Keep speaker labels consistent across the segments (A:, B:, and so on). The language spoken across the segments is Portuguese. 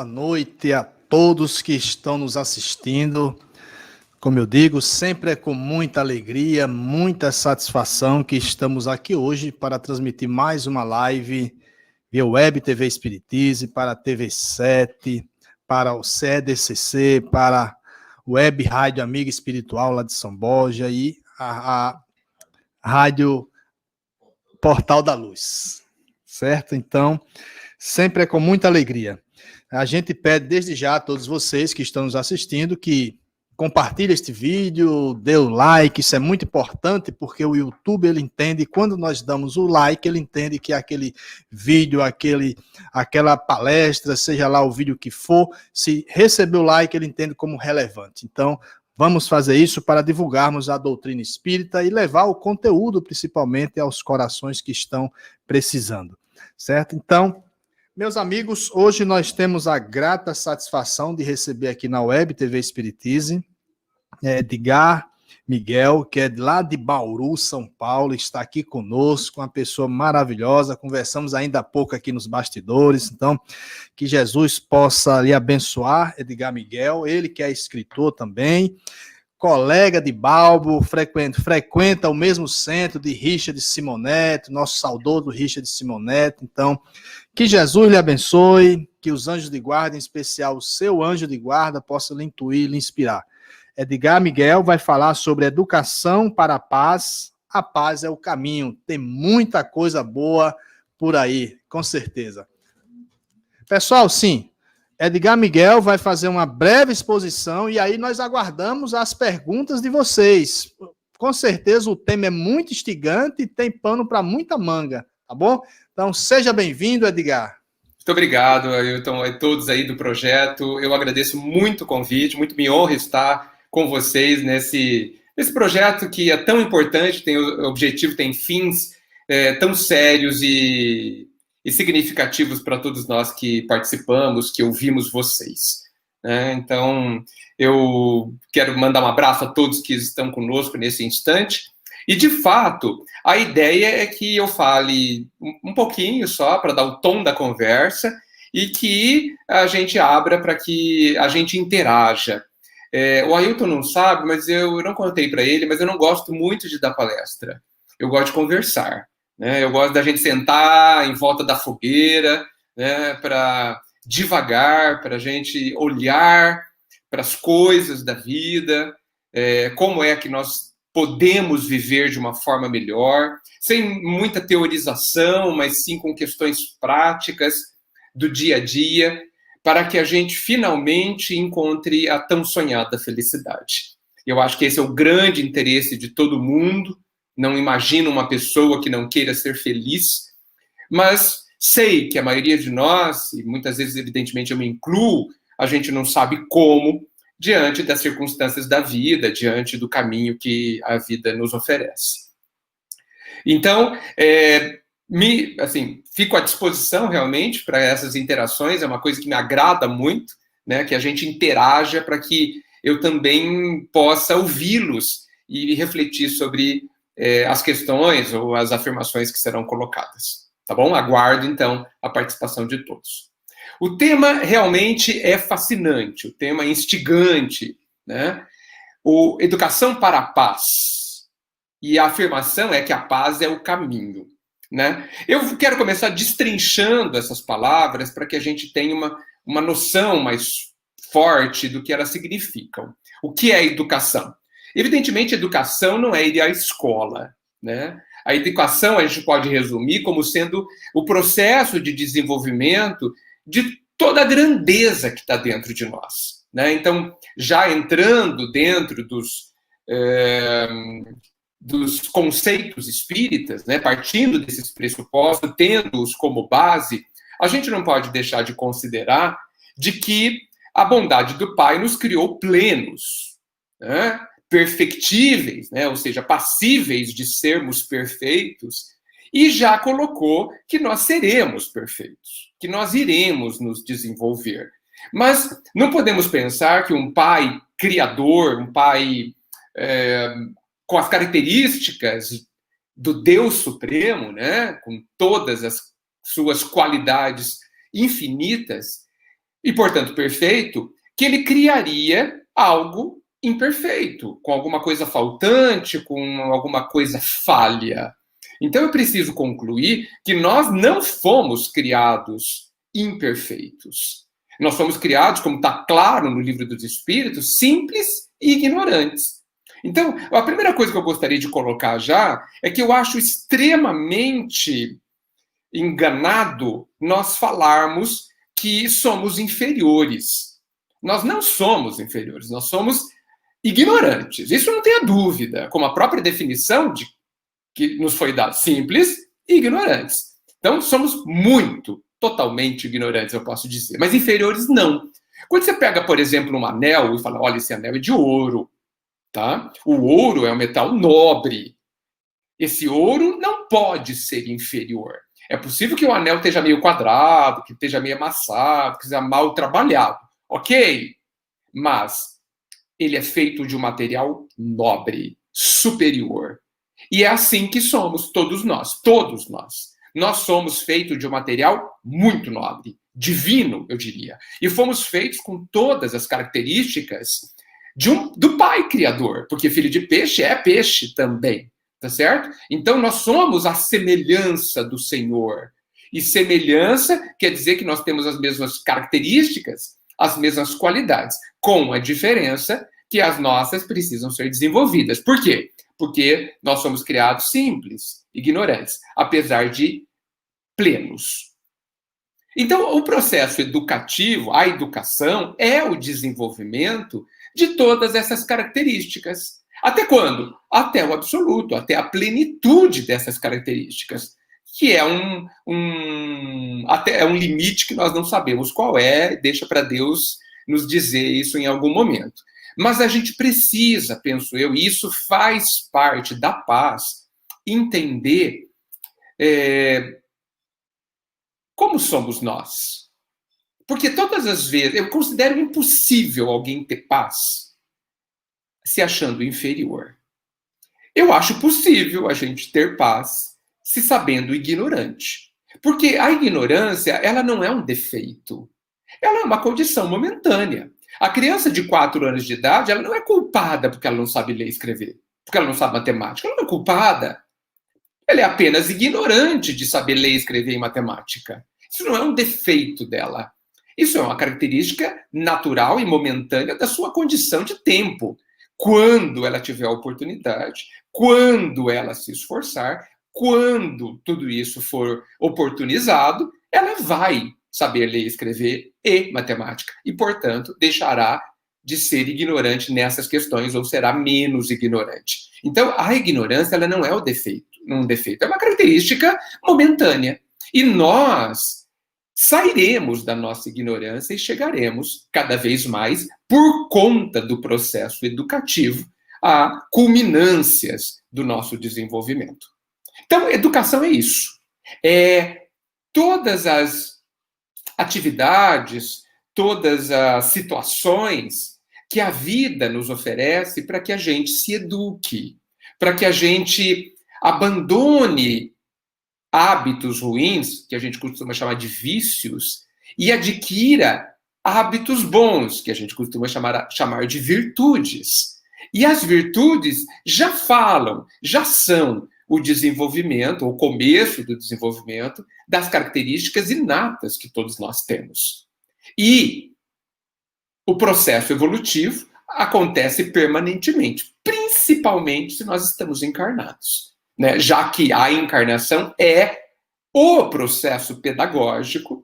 A: boa noite a todos que estão nos assistindo. Como eu digo, sempre é com muita alegria, muita satisfação que estamos aqui hoje para transmitir mais uma live via Web TV Espiritize, para a TV7, para o CEDCC, para o Web Rádio Amiga Espiritual lá de São Borja e a Rádio Portal da Luz, certo? Então, sempre é com muita alegria. A gente pede desde já a todos vocês que estão nos assistindo que compartilhem este vídeo, dê o like, isso é muito importante porque o YouTube ele entende, quando nós damos o like, ele entende que aquele vídeo, aquela palestra, seja lá o vídeo que for, se receber o like, ele entende como relevante. Então, vamos fazer isso para divulgarmos a doutrina espírita e levar o conteúdo, principalmente, aos corações que estão precisando, certo? Então, meus amigos, hoje nós temos a grata satisfação de receber aqui na Web TV Espiritize Edgar Miguel, que é lá de Bauru, São Paulo, está aqui conosco, uma pessoa maravilhosa, conversamos ainda há pouco aqui nos bastidores, então, que Jesus possa lhe abençoar, Edgar Miguel, ele que é escritor também, colega de Balbo, frequenta o mesmo centro de Richard Simonetti, nosso saudoso Richard Simonetti, então, que Jesus lhe abençoe, que os anjos de guarda, em especial o seu anjo de guarda, possa lhe intuir, lhe inspirar. Edgar Miguel vai falar sobre educação para a paz é o caminho, tem muita coisa boa por aí, com certeza. Pessoal, sim, Edgar Miguel vai fazer uma breve exposição e aí nós aguardamos as perguntas de vocês. Com certeza o tema é muito instigante e tem pano para muita manga, tá bom? Então, seja bem-vindo, Edgar.
B: Muito obrigado, Ailton, a todos aí do projeto. Eu agradeço muito o convite, muito me honra estar com vocês nesse projeto que é tão importante, tem objetivo, tem fins tão sérios e significativos para todos nós que participamos, que ouvimos vocês. Então, eu quero mandar um abraço a todos que estão conosco nesse instante. E, de fato, a ideia é que eu fale um pouquinho só para dar o tom da conversa e que a gente abra para que a gente interaja. O Ailton não sabe, mas eu não contei para ele, mas eu não gosto muito de dar palestra. Eu gosto de conversar. Eu gosto da gente sentar em volta da fogueira, para devagar, para a gente olhar para as coisas da vida, como é que nós podemos viver de uma forma melhor, sem muita teorização, mas sim com questões práticas do dia a dia, para que a gente finalmente encontre a tão sonhada felicidade. Eu acho que esse é o grande interesse de todo mundo. Não imagino uma pessoa que não queira ser feliz, mas sei que a maioria de nós, e muitas vezes, evidentemente, eu me incluo, a gente não sabe como, diante das circunstâncias da vida, diante do caminho que a vida nos oferece. Então, fico à disposição realmente para essas interações, é uma coisa que me agrada muito, que a gente interaja para que eu também possa ouvi-los e refletir sobre as questões ou as afirmações que serão colocadas. Tá bom? Aguardo, então, a participação de todos. O tema realmente é fascinante, o tema é instigante, Educação para a paz. E a afirmação é que a paz é o caminho, Eu quero começar destrinchando essas palavras para que a gente tenha uma noção mais forte do que elas significam. O que é educação? Evidentemente, educação não é ir à escola, A educação a gente pode resumir como sendo o processo de desenvolvimento de toda a grandeza que está dentro de nós. Então, já entrando dentro dos conceitos espíritas, partindo desses pressupostos, tendo-os como base, a gente não pode deixar de considerar de que a bondade do Pai nos criou plenos, perfectíveis, ou seja, passíveis de sermos perfeitos, e já colocou que nós seremos perfeitos, que nós iremos nos desenvolver. Mas não podemos pensar que um pai criador, um pai com as características do Deus Supremo, com todas as suas qualidades infinitas, e, portanto, perfeito, que ele criaria algo imperfeito, com alguma coisa faltante, com alguma coisa falha. Então, eu preciso concluir que nós não fomos criados imperfeitos. Nós fomos criados, como está claro no Livro dos Espíritos, simples e ignorantes. Então, a primeira coisa que eu gostaria de colocar já é que eu acho extremamente enganado nós falarmos que somos inferiores. Nós não somos inferiores, nós somos ignorantes. Isso não tenha dúvida, como a própria definição que nos foi dada, simples e ignorantes. Então, somos totalmente ignorantes, eu posso dizer, mas inferiores não. Quando você pega, por exemplo, um anel e fala, olha, esse anel é de ouro, tá? O ouro é um metal nobre. Esse ouro não pode ser inferior. É possível que o anel esteja meio quadrado, que esteja meio amassado, que seja mal trabalhado. Ok? Mas ele é feito de um material nobre, superior. E é assim que somos, todos nós. Todos nós. Nós somos feitos de um material muito nobre, divino, eu diria. E fomos feitos com todas as características do Pai Criador, porque filho de peixe é peixe também. Tá certo? Então, nós somos a semelhança do Senhor. E semelhança quer dizer que nós temos as mesmas características, as mesmas qualidades, com a diferença que as nossas precisam ser desenvolvidas. Por quê? Porque nós somos criados simples, ignorantes, apesar de plenos. Então, o processo educativo, a educação, é o desenvolvimento de todas essas características. Até quando? Até o absoluto, até a plenitude dessas características, que é até é um limite que nós não sabemos qual é, deixa para Deus nos dizer isso em algum momento. Mas a gente precisa, penso eu, e isso faz parte da paz, entender como somos nós. Porque todas as vezes, eu considero impossível alguém ter paz se achando inferior. Eu acho possível a gente ter paz se sabendo ignorante. Porque a ignorância, ela não é um defeito. Ela é uma condição momentânea. A criança de 4 anos de idade, ela não é culpada porque ela não sabe ler e escrever. Porque ela não sabe matemática. Ela não é culpada. Ela é apenas ignorante de saber ler e escrever em matemática. Isso não é um defeito dela. Isso é uma característica natural e momentânea da sua condição de tempo. Quando ela tiver a oportunidade, quando ela se esforçar, quando tudo isso for oportunizado, ela vai saber ler, escrever e matemática. E, portanto, deixará de ser ignorante nessas questões ou será menos ignorante. Então, a ignorância ela não é um defeito, é uma característica momentânea. E nós sairemos da nossa ignorância e chegaremos cada vez mais, por conta do processo educativo, a culminâncias do nosso desenvolvimento. Então, educação é isso. É todas as atividades, todas as situações que a vida nos oferece para que a gente se eduque, para que a gente abandone hábitos ruins, que a gente costuma chamar de vícios, e adquira hábitos bons, que a gente costuma chamar de virtudes. E as virtudes já são o desenvolvimento, o começo do desenvolvimento das características inatas que todos nós temos. E o processo evolutivo acontece permanentemente, principalmente se nós estamos encarnados, né? Já que a encarnação é o processo pedagógico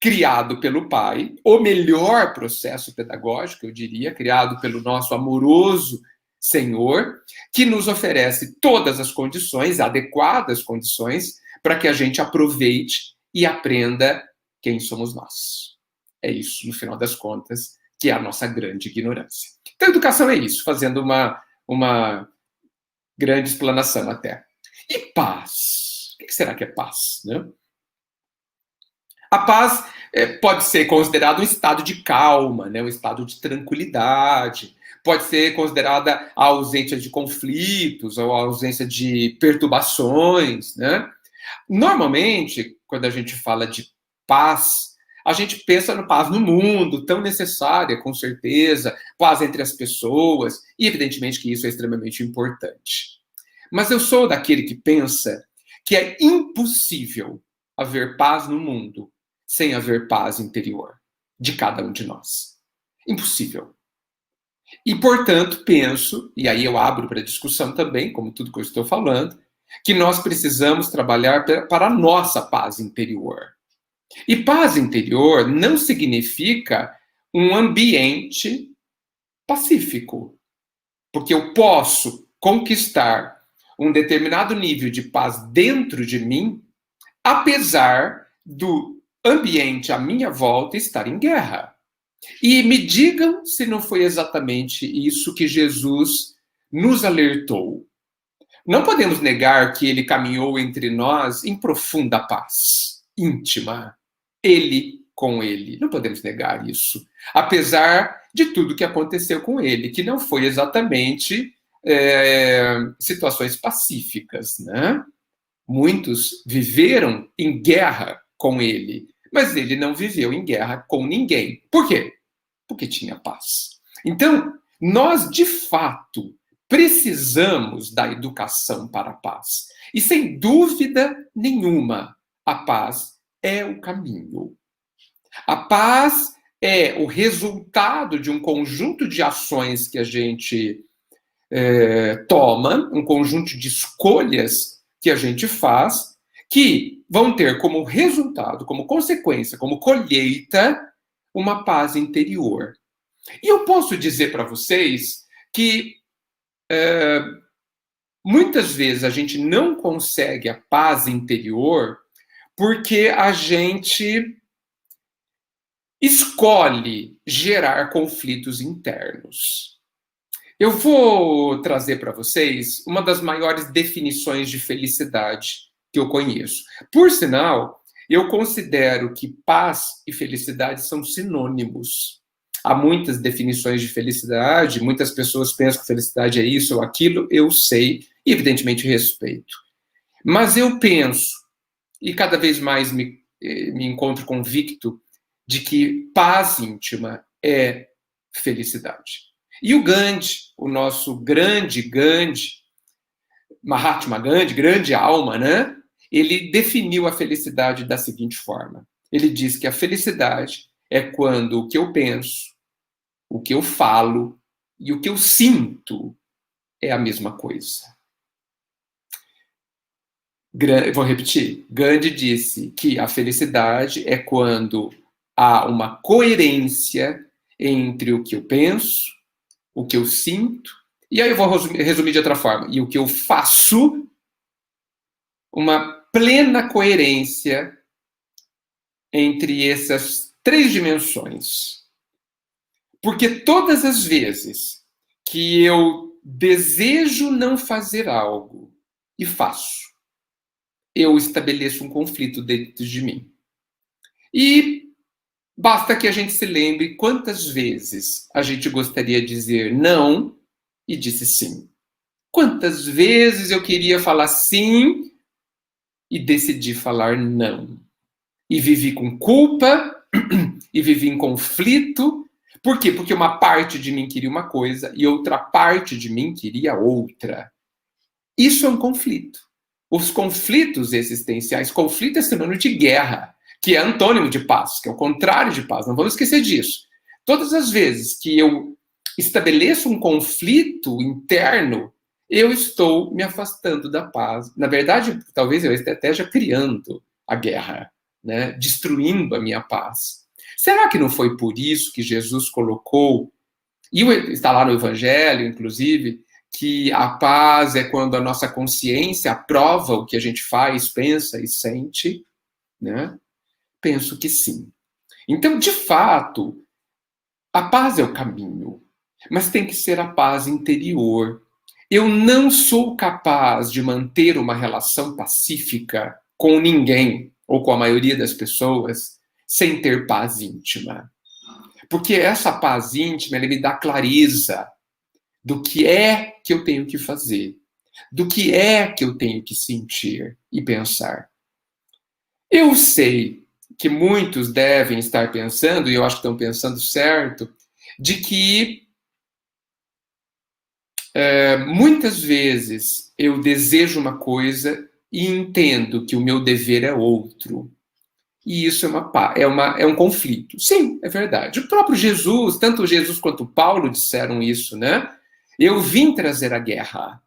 B: criado pelo Pai, o melhor processo pedagógico, eu diria, criado pelo nosso amoroso Senhor, que nos oferece todas as condições, adequadas condições, para que a gente aproveite e aprenda quem somos nós. É isso, no final das contas, que é a nossa grande ignorância. Então, educação é isso, fazendo uma grande explanação até. E paz? O que será que é paz, né? A paz pode ser considerado um estado de calma, né? Um estado de tranquilidade. Pode ser considerada a ausência de conflitos ou a ausência de perturbações, né? Normalmente, quando a gente fala de paz, a gente pensa no paz no mundo, tão necessária, com certeza, paz entre as pessoas, e evidentemente que isso é extremamente importante. Mas eu sou daquele que pensa que é impossível haver paz no mundo sem haver paz interior de cada um de nós. Impossível. E, portanto, penso, e aí eu abro para discussão também, como tudo que eu estou falando, que nós precisamos trabalhar para a nossa paz interior. E paz interior não significa um ambiente pacífico, porque eu posso conquistar um determinado nível de paz dentro de mim, apesar do ambiente à minha volta estar em guerra. E me digam se não foi exatamente isso que Jesus nos alertou. Não podemos negar que ele caminhou entre nós em profunda paz, íntima, ele com ele. Não podemos negar isso. Apesar de tudo que aconteceu com ele, que não foi exatamente situações pacíficas, né? Muitos viveram em guerra com ele, mas ele não viveu em guerra com ninguém. Por quê? Porque tinha paz. Então, nós, de fato, precisamos da educação para a paz. E, sem dúvida nenhuma, a paz é o caminho. A paz é o resultado de um conjunto de ações que a gente toma, um conjunto de escolhas que a gente faz, que vão ter como resultado, como consequência, como colheita, uma paz interior. E eu posso dizer para vocês que muitas vezes a gente não consegue a paz interior porque a gente escolhe gerar conflitos internos. Eu vou trazer para vocês uma das maiores definições de felicidade que eu conheço. Por sinal, eu considero que paz e felicidade são sinônimos. Há muitas definições de felicidade, muitas pessoas pensam que felicidade é isso ou aquilo, eu sei, e evidentemente respeito. Mas eu penso, e cada vez mais me encontro convicto, de que paz íntima é felicidade. E o Gandhi, o nosso grande Gandhi, Mahatma Gandhi, grande alma, né? Ele definiu a felicidade da seguinte forma. Ele diz que a felicidade é quando o que eu penso, o que eu falo e o que eu sinto é a mesma coisa. Vou repetir. Gandhi disse que a felicidade é quando há uma coerência entre o que eu penso, o que eu sinto, e aí eu vou resumir de outra forma, e o que eu faço, uma plena coerência entre essas três dimensões. Porque todas as vezes que eu desejo não fazer algo e faço, eu estabeleço um conflito dentro de mim. E basta que a gente se lembre quantas vezes a gente gostaria de dizer não e disse sim. Quantas vezes eu queria falar sim e decidi falar não. E vivi com culpa, e vivi em conflito. Por quê? Porque uma parte de mim queria uma coisa e outra parte de mim queria outra. Isso é um conflito. Os conflitos existenciais, conflito é sinônimo de guerra, que é antônimo de paz, que é o contrário de paz. Não vamos esquecer disso. Todas as vezes que eu estabeleço um conflito interno, eu estou me afastando da paz. Na verdade, talvez eu esteja criando a guerra, né? Destruindo a minha paz. Será que não foi por isso que Jesus colocou, e está lá no Evangelho, inclusive, que a paz é quando a nossa consciência aprova o que a gente faz, pensa e sente, né? Penso que sim. Então, de fato, a paz é o caminho, mas tem que ser a paz interior. Eu não sou capaz de manter uma relação pacífica com ninguém, ou com a maioria das pessoas, sem ter paz íntima. Porque essa paz íntima, ela me dá clareza do que é que eu tenho que fazer, do que é que eu tenho que sentir e pensar. Eu sei que muitos devem estar pensando, e eu acho que estão pensando certo, de que muitas vezes eu desejo uma coisa e entendo que o meu dever é outro. E isso é um conflito. Sim, é verdade. O próprio Jesus, tanto Jesus quanto Paulo disseram isso, né? Eu vim trazer a guerra,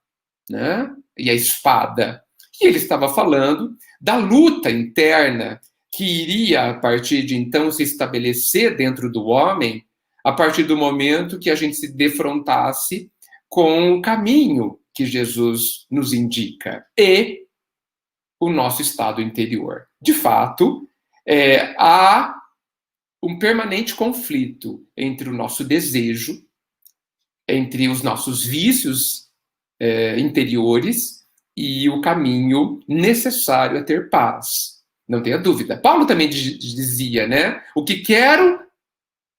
B: né? E a espada. E ele estava falando da luta interna que iria, a partir de então, se estabelecer dentro do homem, a partir do momento que a gente se defrontasse com o caminho que Jesus nos indica e o nosso estado interior. De fato, há um permanente conflito entre o nosso desejo, entre os nossos vícios interiores e o caminho necessário a ter paz. Não tenha dúvida. Paulo também dizia, né? O que quero,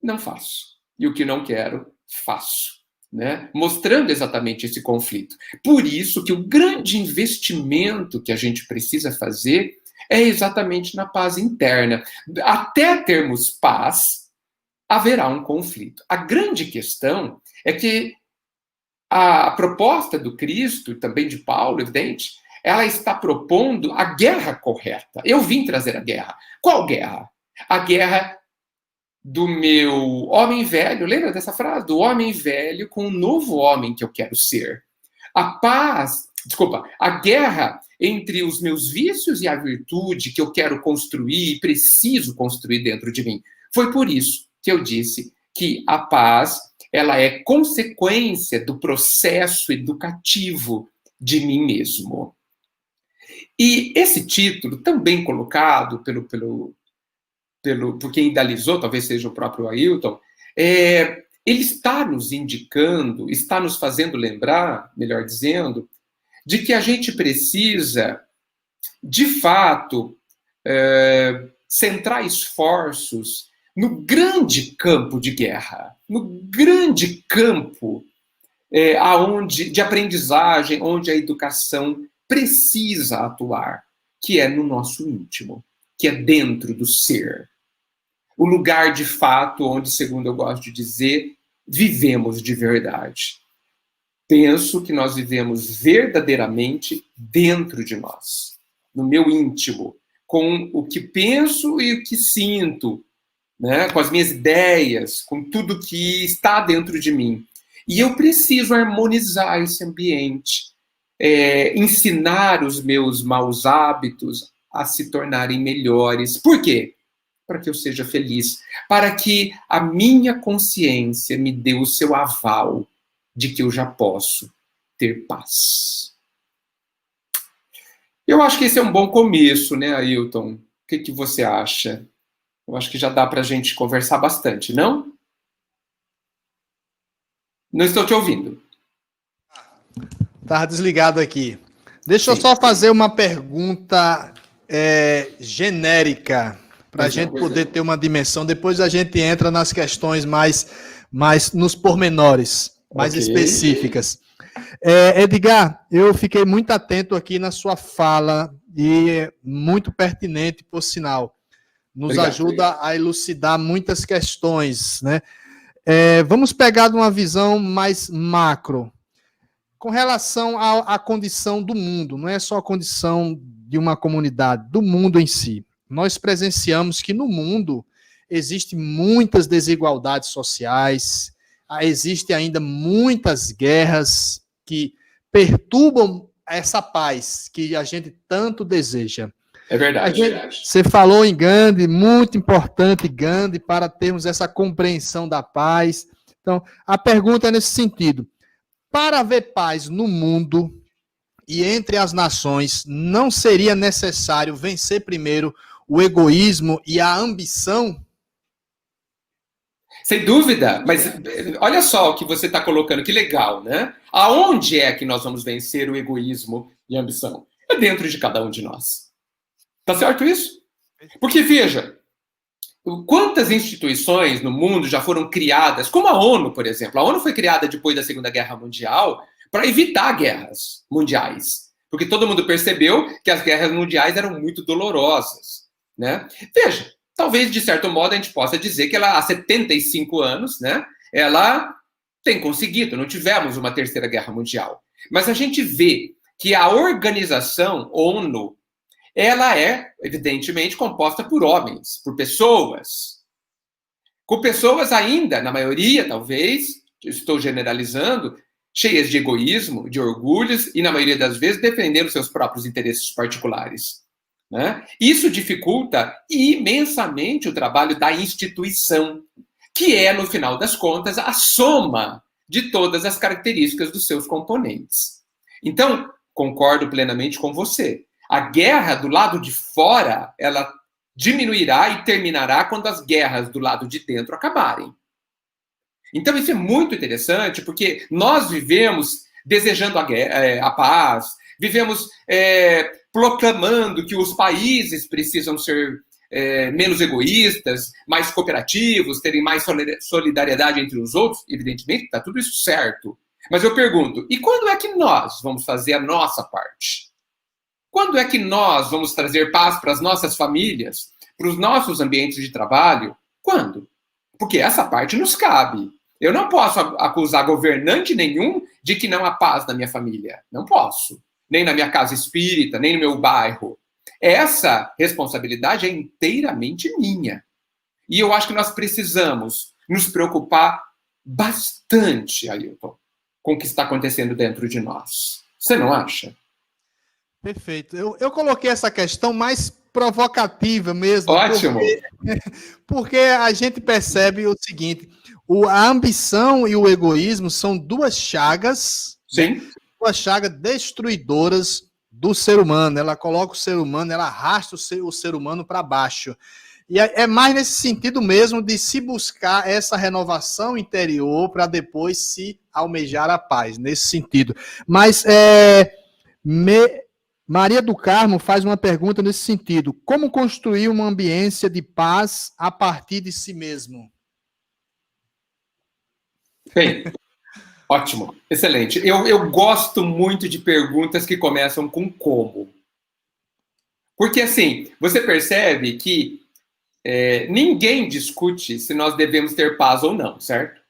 B: não faço. E o que não quero, faço. Né? Mostrando exatamente esse conflito. Por isso que o grande investimento que a gente precisa fazer é exatamente na paz interna. Até termos paz, haverá um conflito. A grande questão é que a proposta do Cristo, e também de Paulo, evidente, ela está propondo a guerra correta. Eu vim trazer a guerra. Qual guerra? A guerra do meu homem velho, lembra dessa frase? Do homem velho com o novo homem que eu quero ser. A guerra entre os meus vícios e a virtude que eu quero construir e preciso construir dentro de mim. Foi por isso que eu disse que a paz, ela é consequência do processo educativo de mim mesmo. E esse título, também colocado por quem idealizou, talvez seja o próprio Ailton, ele está nos indicando, está nos fazendo lembrar, melhor dizendo, de que a gente precisa, de fato, centrar esforços no grande campo de guerra, no grande campo de aprendizagem, onde a educação precisa atuar, que é no nosso íntimo, que é dentro do ser. O lugar, de fato, onde, segundo eu gosto de dizer, vivemos de verdade. Penso que nós vivemos verdadeiramente dentro de nós, no meu íntimo, com o que penso e o que sinto, né? Com as minhas ideias, com tudo que está dentro de mim. E eu preciso harmonizar esse ambiente, ensinar os meus maus hábitos a se tornarem melhores. Por quê? Para que eu seja feliz, para que a minha consciência me dê o seu aval de que eu já posso ter paz. Eu acho que esse é um bom começo, né, Ailton? O que você acha? Eu acho que já dá para a gente conversar bastante, não? Não estou te ouvindo.
A: Estava desligado aqui. Deixa eu só fazer uma pergunta genérica, para a gente poder ter uma dimensão. Depois a gente entra nas questões mais nos pormenores, mais específicas. Edgar, eu fiquei muito atento aqui na sua fala, e muito pertinente, por sinal. Nos ajuda a elucidar muitas questões, né? Vamos pegar de uma visão mais macro. Com relação à condição do mundo, não é só a condição de uma comunidade, do mundo em si. Nós presenciamos que no mundo existem muitas desigualdades sociais, existem ainda muitas guerras que perturbam essa paz que a gente tanto deseja.
B: É verdade.
A: Você falou em Gandhi, muito importante Gandhi, para termos essa compreensão da paz. Então, a pergunta é nesse sentido. Para haver paz no mundo e entre as nações, não seria necessário vencer primeiro o egoísmo e a ambição?
B: Sem dúvida, mas olha só o que você está colocando, que legal, né? Aonde é que nós vamos vencer o egoísmo e a ambição? É dentro de cada um de nós. Tá certo isso? Porque, veja, quantas instituições no mundo já foram criadas, como a ONU, por exemplo. A ONU foi criada depois da Segunda Guerra Mundial para evitar guerras mundiais. Porque todo mundo percebeu que as guerras mundiais eram muito dolorosas, né? Veja, talvez, de certo modo, a gente possa dizer que ela, há 75 anos, né, ela tem conseguido, não tivemos uma terceira guerra mundial. Mas a gente vê que a organização ONU, ela é, evidentemente, composta por homens, por pessoas. Com pessoas ainda, na maioria, talvez, estou generalizando, cheias de egoísmo, de orgulhos, e, na maioria das vezes, defendendo seus próprios interesses particulares. Né? Isso dificulta imensamente o trabalho da instituição, que é, no final das contas, a soma de todas as características dos seus componentes. Então, concordo plenamente com você. A guerra do lado de fora, ela diminuirá e terminará quando as guerras do lado de dentro acabarem. Então, isso é muito interessante, porque nós vivemos desejando a paz, vivemos proclamando que os países precisam ser menos egoístas, mais cooperativos, terem mais solidariedade entre os outros. Evidentemente, está tudo isso certo. Mas eu pergunto, e quando é que nós vamos fazer a nossa parte? Quando é que nós vamos trazer paz para as nossas famílias, para os nossos ambientes de trabalho? Quando? Porque essa parte nos cabe. Eu não posso acusar governante nenhum de que não há paz na minha família. Não posso. Nem na minha casa espírita, nem no meu bairro. Essa responsabilidade é inteiramente minha. E eu acho que nós precisamos nos preocupar bastante, Ailton, com o que está acontecendo dentro de nós. Você não acha?
A: Perfeito. Eu coloquei essa questão mais provocativa mesmo.
B: Ótimo.
A: Porque a gente percebe o seguinte: a ambição e o egoísmo são duas chagas,
B: sim,
A: duas chagas destruidoras do ser humano. Ela coloca o ser humano, ela arrasta o ser humano para baixo. E é mais nesse sentido mesmo de se buscar essa renovação interior para depois se almejar a paz, nesse sentido. Mas Maria do Carmo faz uma pergunta nesse sentido: como construir uma ambiência de paz a partir de si mesmo?
B: Bem, ótimo, excelente. Eu gosto muito de perguntas que começam com como. Porque, assim, você percebe que ninguém discute se nós devemos ter paz ou não, certo?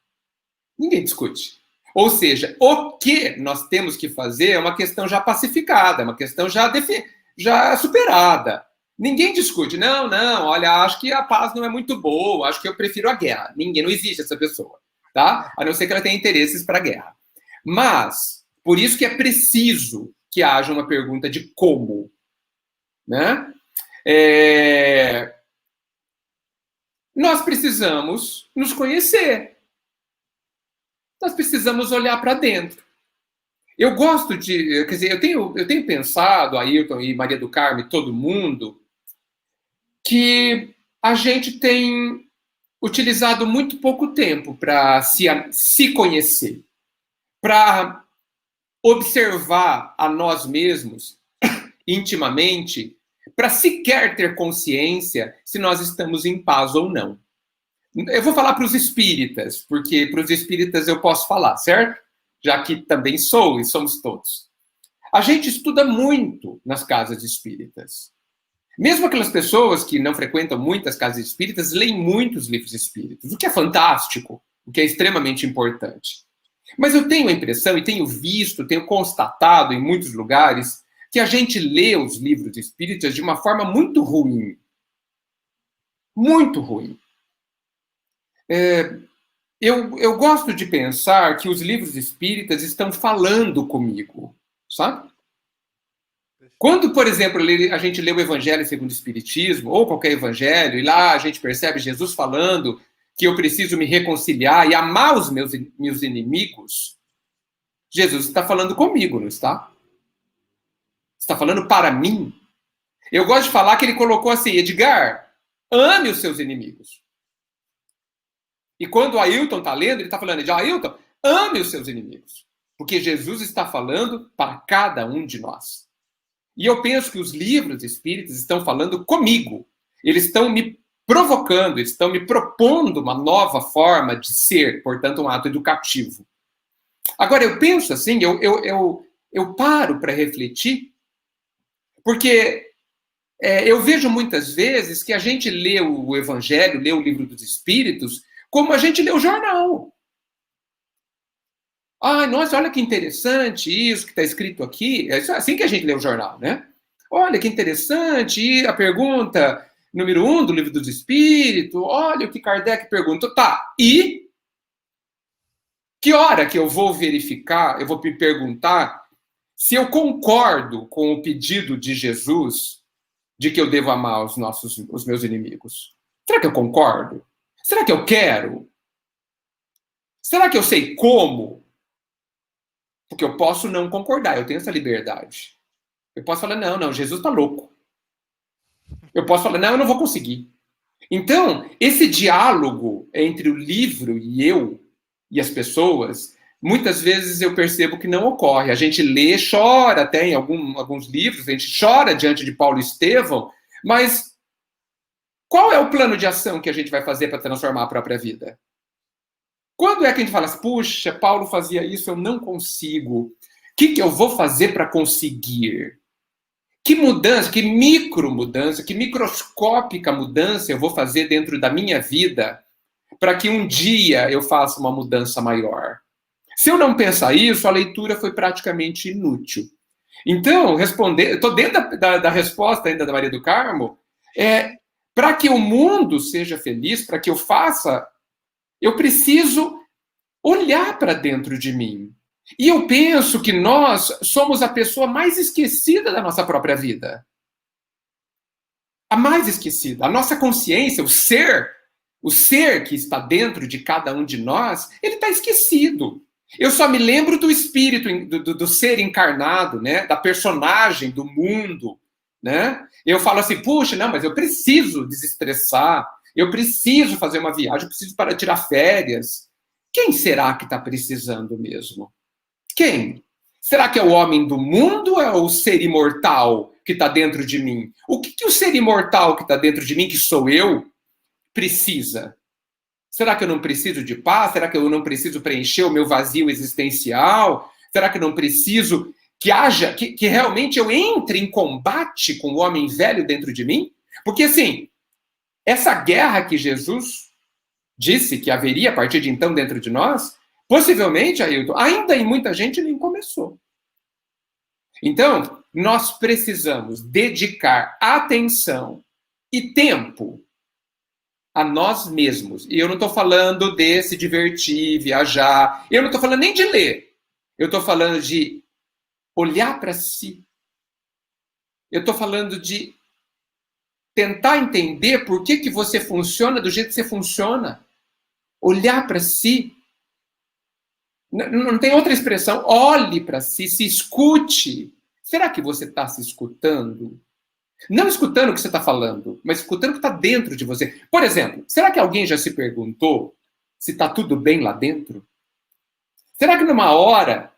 B: Ninguém discute. Ou seja, o que nós temos que fazer é uma questão já pacificada, uma questão já superada. Ninguém discute. Não, olha, acho que a paz não é muito boa, acho que eu prefiro a guerra. Não existe essa pessoa, tá? A não ser que ela tenha interesses para a guerra. Mas, por isso que é preciso que haja uma pergunta de como, né? Nós precisamos nos conhecer. Nós precisamos olhar para dentro. Eu gosto de... Quer dizer, eu tenho pensado, Ailton e Maria do Carmo e todo mundo, que a gente tem utilizado muito pouco tempo para se conhecer, para observar a nós mesmos intimamente, para sequer ter consciência se nós estamos em paz ou não. Eu vou falar para os espíritas, porque para os espíritas eu posso falar, certo? Já que também sou e somos todos. A gente estuda muito nas casas espíritas. Mesmo aquelas pessoas que não frequentam muitas casas espíritas, leem muitos livros espíritas, o que é fantástico, o que é extremamente importante. Mas eu tenho a impressão, e tenho visto, tenho constatado em muitos lugares, que a gente lê os livros espíritas de uma forma muito ruim. Muito ruim. Eu gosto de pensar que os livros espíritas estão falando comigo, sabe? Quando, por exemplo, a gente lê o Evangelho segundo o Espiritismo, ou qualquer evangelho, e lá a gente percebe Jesus falando que eu preciso me reconciliar e amar os meus inimigos, Jesus está falando comigo, não está? Está falando para mim. Eu gosto de falar que ele colocou assim: Edgar, ame os seus inimigos. E quando o Ailton está lendo, ele está falando: Ailton, ame os seus inimigos. Porque Jesus está falando para cada um de nós. E eu penso que os livros espíritas estão falando comigo. Eles estão me provocando, eles estão me propondo uma nova forma de ser, portanto, um ato educativo. Agora, eu penso assim, eu paro para refletir, porque Eu vejo muitas vezes que a gente lê o Evangelho, lê o Livro dos Espíritos, como a gente lê o jornal. Ah, nossa, olha que interessante isso que está escrito aqui. É assim que a gente lê o jornal, né? Olha que interessante. E a pergunta número 1 do Livro dos Espíritos, olha o que Kardec perguntou. Tá, e que hora que eu vou verificar, eu vou me perguntar se eu concordo com o pedido de Jesus de que eu devo amar os meus inimigos? Será que eu concordo? Será que eu quero? Será que eu sei como? Porque eu posso não concordar, eu tenho essa liberdade. Eu posso falar, não, Jesus tá louco. Eu posso falar, não, eu não vou conseguir. Então, esse diálogo entre o livro e eu, e as pessoas, muitas vezes eu percebo que não ocorre. A gente lê, chora até em alguns livros, a gente chora diante de Paulo e Estevão, mas qual é o plano de ação que a gente vai fazer para transformar a própria vida? Quando é que a gente fala assim, puxa, Paulo fazia isso, eu não consigo. O que eu vou fazer para conseguir? Que mudança, que micro mudança, que microscópica mudança eu vou fazer dentro da minha vida para que um dia eu faça uma mudança maior? Se eu não pensar isso, a leitura foi praticamente inútil. Então, responder, estou dentro da resposta ainda da Maria do Carmo, para que o mundo seja feliz, para que eu faça, eu preciso olhar para dentro de mim. E eu penso que nós somos a pessoa mais esquecida da nossa própria vida. A mais esquecida. A nossa consciência, o ser que está dentro de cada um de nós, ele está esquecido. Eu só me lembro do espírito, do ser encarnado, né? Da personagem, do mundo. Né? Eu falo assim, puxa, não, mas eu preciso desestressar, eu preciso fazer uma viagem, eu preciso para tirar férias. Quem será que está precisando mesmo? Quem? Será que é o homem do mundo ou é o ser imortal que está dentro de mim? O que o ser imortal que está dentro de mim, que sou eu, precisa? Será que eu não preciso de paz? Será que eu não preciso preencher o meu vazio existencial? Será que eu não preciso que haja, que realmente eu entre em combate com o homem velho dentro de mim? Porque, assim, essa guerra que Jesus disse que haveria a partir de então dentro de nós, possivelmente, Ailton, ainda em muita gente nem começou. Então, nós precisamos dedicar atenção e tempo a nós mesmos. E eu não estou falando de se divertir, viajar. Eu não estou falando nem de ler. Eu estou falando de olhar para si. Eu estou falando de tentar entender por que você funciona do jeito que você funciona. Olhar para si. Não tem outra expressão. Olhe para si, se escute. Será que você está se escutando? Não escutando o que você está falando, mas escutando o que está dentro de você. Por exemplo, será que alguém já se perguntou se está tudo bem lá dentro? Será que numa hora,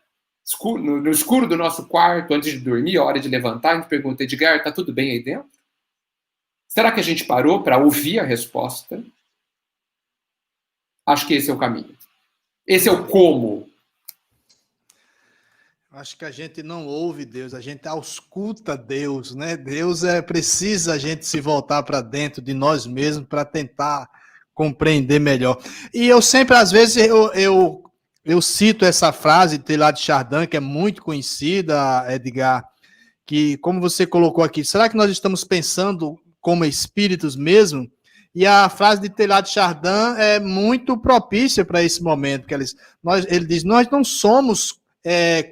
B: no escuro do nosso quarto, antes de dormir, a hora de levantar, a gente pergunta, Edgar, está tudo bem aí dentro? Será que a gente parou para ouvir a resposta? Acho que esse é o caminho. Esse é o como.
A: Acho que a gente não ouve Deus, a gente ausculta Deus, né? Deus precisa a gente se voltar para dentro de nós mesmos para tentar compreender melhor. E eu sempre, às vezes, eu cito essa frase de Teilhard de Chardin, que é muito conhecida, Edgar, que, como você colocou aqui, será que nós estamos pensando como espíritos mesmo? E a frase de Teilhard de Chardin é muito propícia para esse momento, que ele diz, nós não somos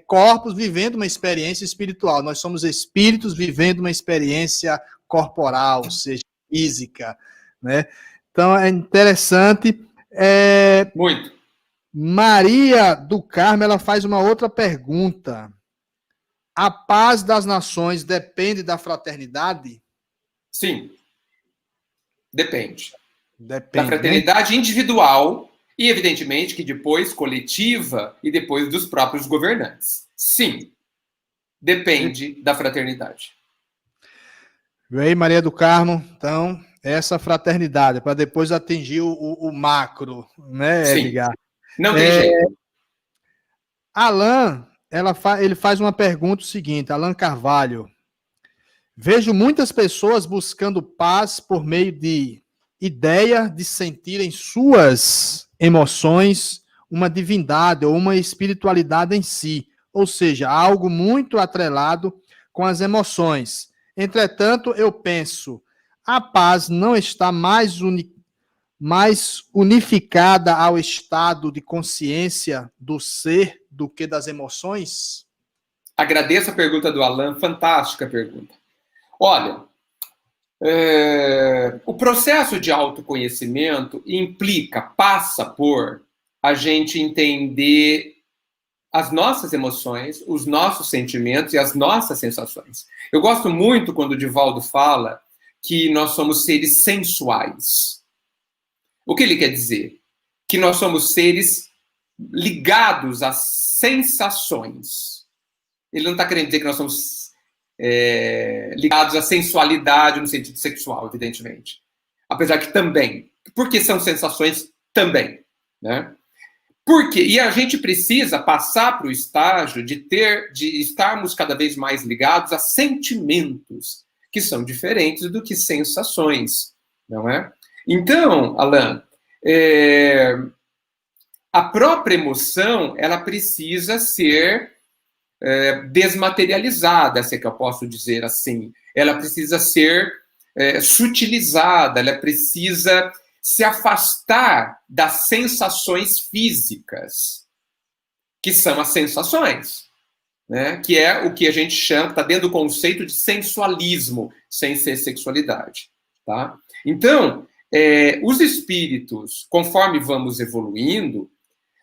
A: corpos vivendo uma experiência espiritual, nós somos espíritos vivendo uma experiência corporal, ou seja, física, né? Então é interessante.
B: Muito.
A: Maria do Carmo, ela faz uma outra pergunta. A paz das nações depende da fraternidade?
B: Sim. Depende.
A: Depende,
B: da fraternidade, né? Individual e, evidentemente, que depois coletiva e depois dos próprios governantes. Sim, depende da fraternidade.
A: E aí, Maria do Carmo, então, essa fraternidade, para depois atingir o macro, né, Edgar?
B: Sim, não tem jeito.
A: Alan, ele faz uma pergunta seguinte, Alan Carvalho. Vejo muitas pessoas buscando paz por meio de ideia de sentirem suas emoções uma divindade ou uma espiritualidade em si, ou seja, algo muito atrelado com as emoções. Entretanto, eu penso, a paz não está mais unificada ao estado de consciência do ser do que das emoções?
B: Agradeço a pergunta do Alan, fantástica pergunta. Olha, o processo de autoconhecimento passa por a gente entender as nossas emoções, os nossos sentimentos e as nossas sensações. Eu gosto muito quando o Divaldo fala que nós somos seres sensuais. O que ele quer dizer? Que nós somos seres ligados às sensações. Ele não está querendo dizer que nós somos ligados à sensualidade no sentido sexual, evidentemente. Apesar que também. Porque são sensações também. Né? Porque, e a gente precisa passar para o estágio de estarmos cada vez mais ligados a sentimentos, que são diferentes do que sensações, não é? Então, Alan, a própria emoção, ela precisa ser desmaterializada, se é que eu posso dizer assim. Ela precisa ser sutilizada, ela precisa se afastar das sensações físicas, que são as sensações, né? Que é o que a gente chama, está dentro do conceito de sensualismo, sem ser sexualidade. Tá? Então, os espíritos, conforme vamos evoluindo,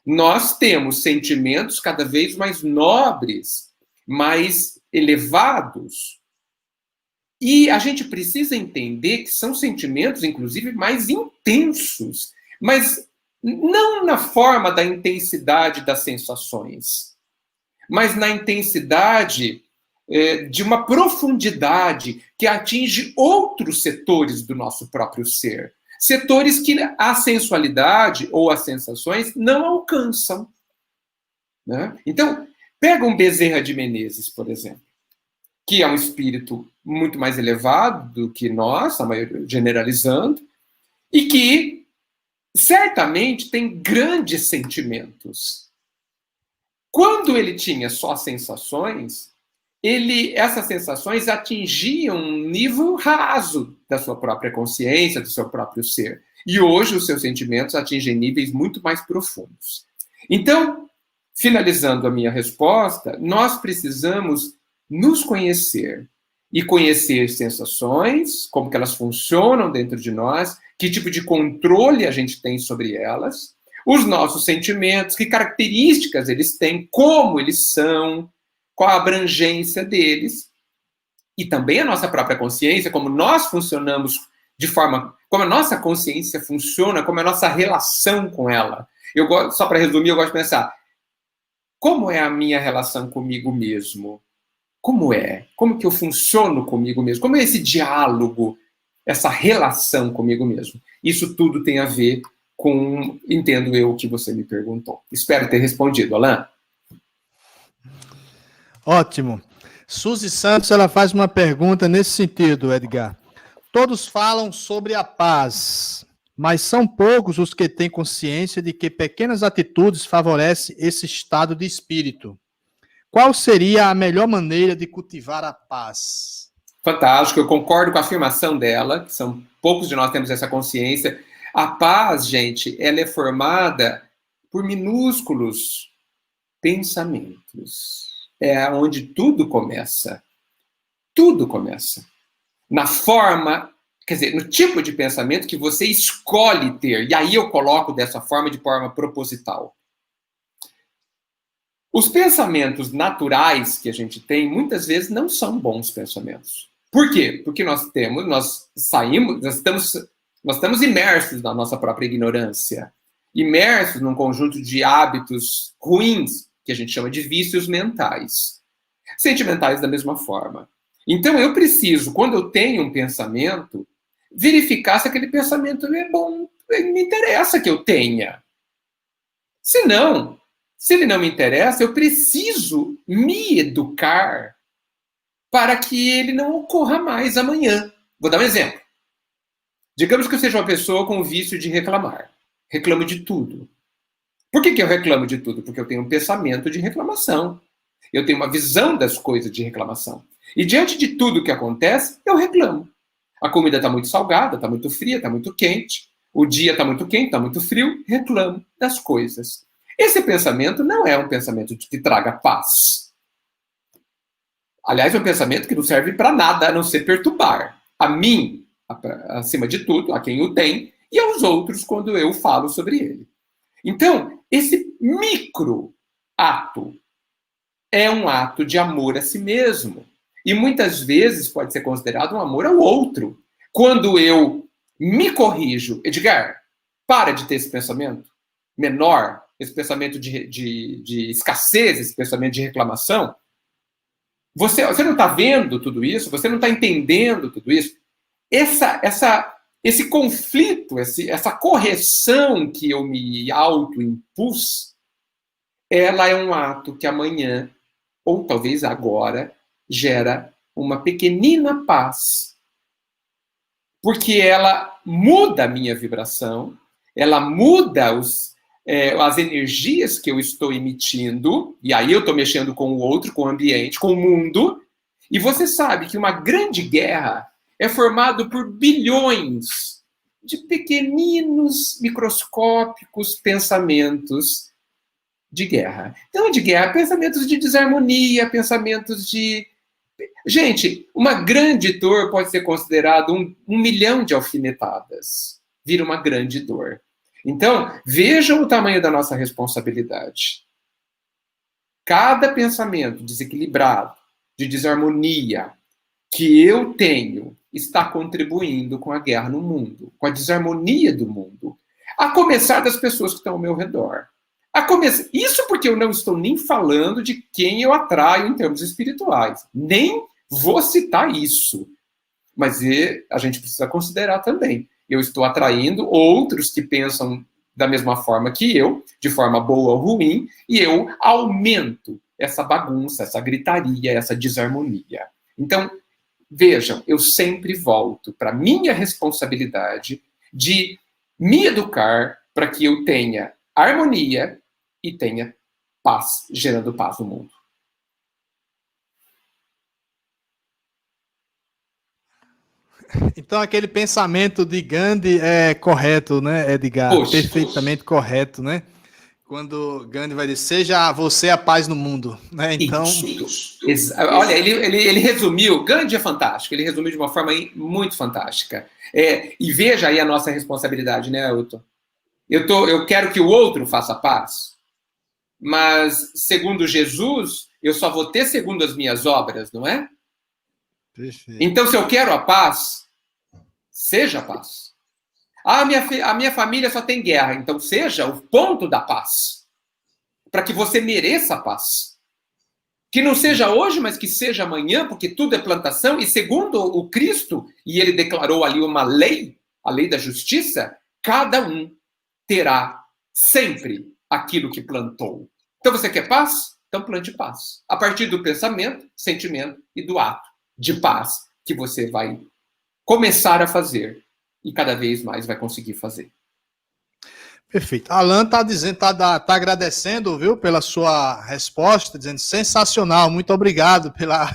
B: nós temos sentimentos cada vez mais nobres, mais elevados, e a gente precisa entender que são sentimentos, inclusive, mais intensos, mas não na forma da intensidade das sensações, mas na intensidade de uma profundidade que atinge outros setores do nosso próprio ser. Setores que a sensualidade ou as sensações não alcançam. Né? Então, pega um Bezerra de Menezes, por exemplo, que é um espírito muito mais elevado do que nós, a maioria, generalizando, e que certamente tem grandes sentimentos. Quando ele tinha só sensações, essas sensações atingiam um nível raso da sua própria consciência, do seu próprio ser. E hoje os seus sentimentos atingem níveis muito mais profundos. Então, finalizando a minha resposta, nós precisamos nos conhecer e conhecer sensações, como que elas funcionam dentro de nós, que tipo de controle a gente tem sobre elas, os nossos sentimentos, que características eles têm, como eles são, qual a abrangência deles, e também a nossa própria consciência, como nós funcionamos de forma, como a nossa consciência funciona, como é a nossa relação com ela. Só para resumir, eu gosto de pensar, como é a minha relação comigo mesmo? Como é? Como que eu funciono comigo mesmo? Como é esse diálogo, essa relação comigo mesmo? Isso tudo tem a ver com, entendo eu, o que você me perguntou. Espero ter respondido, Alan.
A: Ótimo. Suzy Santos, ela faz uma pergunta nesse sentido, Edgar. Todos falam sobre a paz, mas são poucos os que têm consciência de que pequenas atitudes favorecem esse estado de espírito. Qual seria a melhor maneira de cultivar a paz?
B: Fantástico, eu concordo com a afirmação dela, que são poucos de nós temos essa consciência. A paz, gente, ela é formada por minúsculos pensamentos. É onde tudo começa. Tudo começa. Na forma, quer dizer, no tipo de pensamento que você escolhe ter. E aí eu coloco dessa forma, de forma proposital. Os pensamentos naturais que a gente tem, muitas vezes, não são bons pensamentos. Por quê? Porque nós estamos imersos na nossa própria ignorância. Imersos num conjunto de hábitos ruins, que a gente chama de vícios mentais. Sentimentais da mesma forma. Então eu preciso, quando eu tenho um pensamento, verificar se aquele pensamento é bom, me interessa que eu tenha. Se ele não me interessa, eu preciso me educar para que ele não ocorra mais amanhã. Vou dar um exemplo. Digamos que eu seja uma pessoa com o vício de reclamar. Reclamo de tudo. Por que eu reclamo de tudo? Porque eu tenho um pensamento de reclamação. Eu tenho uma visão das coisas de reclamação. E diante de tudo que acontece, eu reclamo. A comida está muito salgada, está muito fria, está muito quente. O dia está muito quente, está muito frio. Reclamo das coisas. Esse pensamento não é um pensamento que traga paz. Aliás, é um pensamento que não serve para nada, a não ser perturbar. A mim, acima de tudo, a quem o tem, e aos outros quando eu falo sobre ele. Então, esse micro ato é um ato de amor a si mesmo. E muitas vezes pode ser considerado um amor ao outro. Quando eu me corrijo, Edgar, para de ter esse pensamento menor, esse pensamento de escassez, esse pensamento de reclamação. Você não está vendo tudo isso? Você não está entendendo tudo isso? Esse conflito, essa correção que eu me auto-impus, ela é um ato que amanhã, ou talvez agora, gera uma pequenina paz. Porque ela muda a minha vibração, ela muda as energias que eu estou emitindo, e aí eu estou mexendo com o outro, com o ambiente, com o mundo, e você sabe que uma grande guerra é formada por bilhões de pequeninos, microscópicos pensamentos de guerra. Então, de guerra, pensamentos de desarmonia, pensamentos de... Gente, uma grande dor pode ser considerado um milhão de alfinetadas. Vira uma grande dor. Então, vejam o tamanho da nossa responsabilidade. Cada pensamento desequilibrado, de desarmonia, que eu tenho, está contribuindo com a guerra no mundo, com a desarmonia do mundo. A começar das pessoas que estão ao meu redor. Isso porque eu não estou nem falando de quem eu atraio em termos espirituais. Nem vou citar isso. Mas a gente precisa considerar também. Eu estou atraindo outros que pensam da mesma forma que eu, de forma boa ou ruim, e eu aumento essa bagunça, essa gritaria, essa desarmonia. Então, vejam, eu sempre volto para a minha responsabilidade de me educar para que eu tenha harmonia e tenha paz, gerando paz no mundo.
A: Então, aquele pensamento de Gandhi é correto, né, Edgar?
B: Poxa.
A: Perfeitamente correto, né? Quando Gandhi vai dizer, seja você a paz no mundo, né? Então...
B: Olha, ele resumiu, Gandhi é fantástico, ele resumiu de uma forma muito fantástica. E veja aí a nossa responsabilidade, né, Elton? Eu quero que o outro faça paz, mas, segundo Jesus, eu só vou ter segundo as minhas obras, não é?
A: Perfeito.
B: Então, se eu quero a paz, seja a paz. A minha família só tem guerra, então seja o ponto da paz. Para que você mereça a paz. Que não seja hoje, mas que seja amanhã, porque tudo é plantação, e segundo o Cristo, e ele declarou ali uma lei, a lei da justiça, cada um terá sempre aquilo que plantou. Então você quer paz? Então plante paz. A partir do pensamento, sentimento e do ato de paz que você vai começar a fazer e cada vez mais vai conseguir fazer.
A: Perfeito. Alan está dizendo, tá agradecendo, viu, pela sua resposta, dizendo sensacional, muito obrigado pela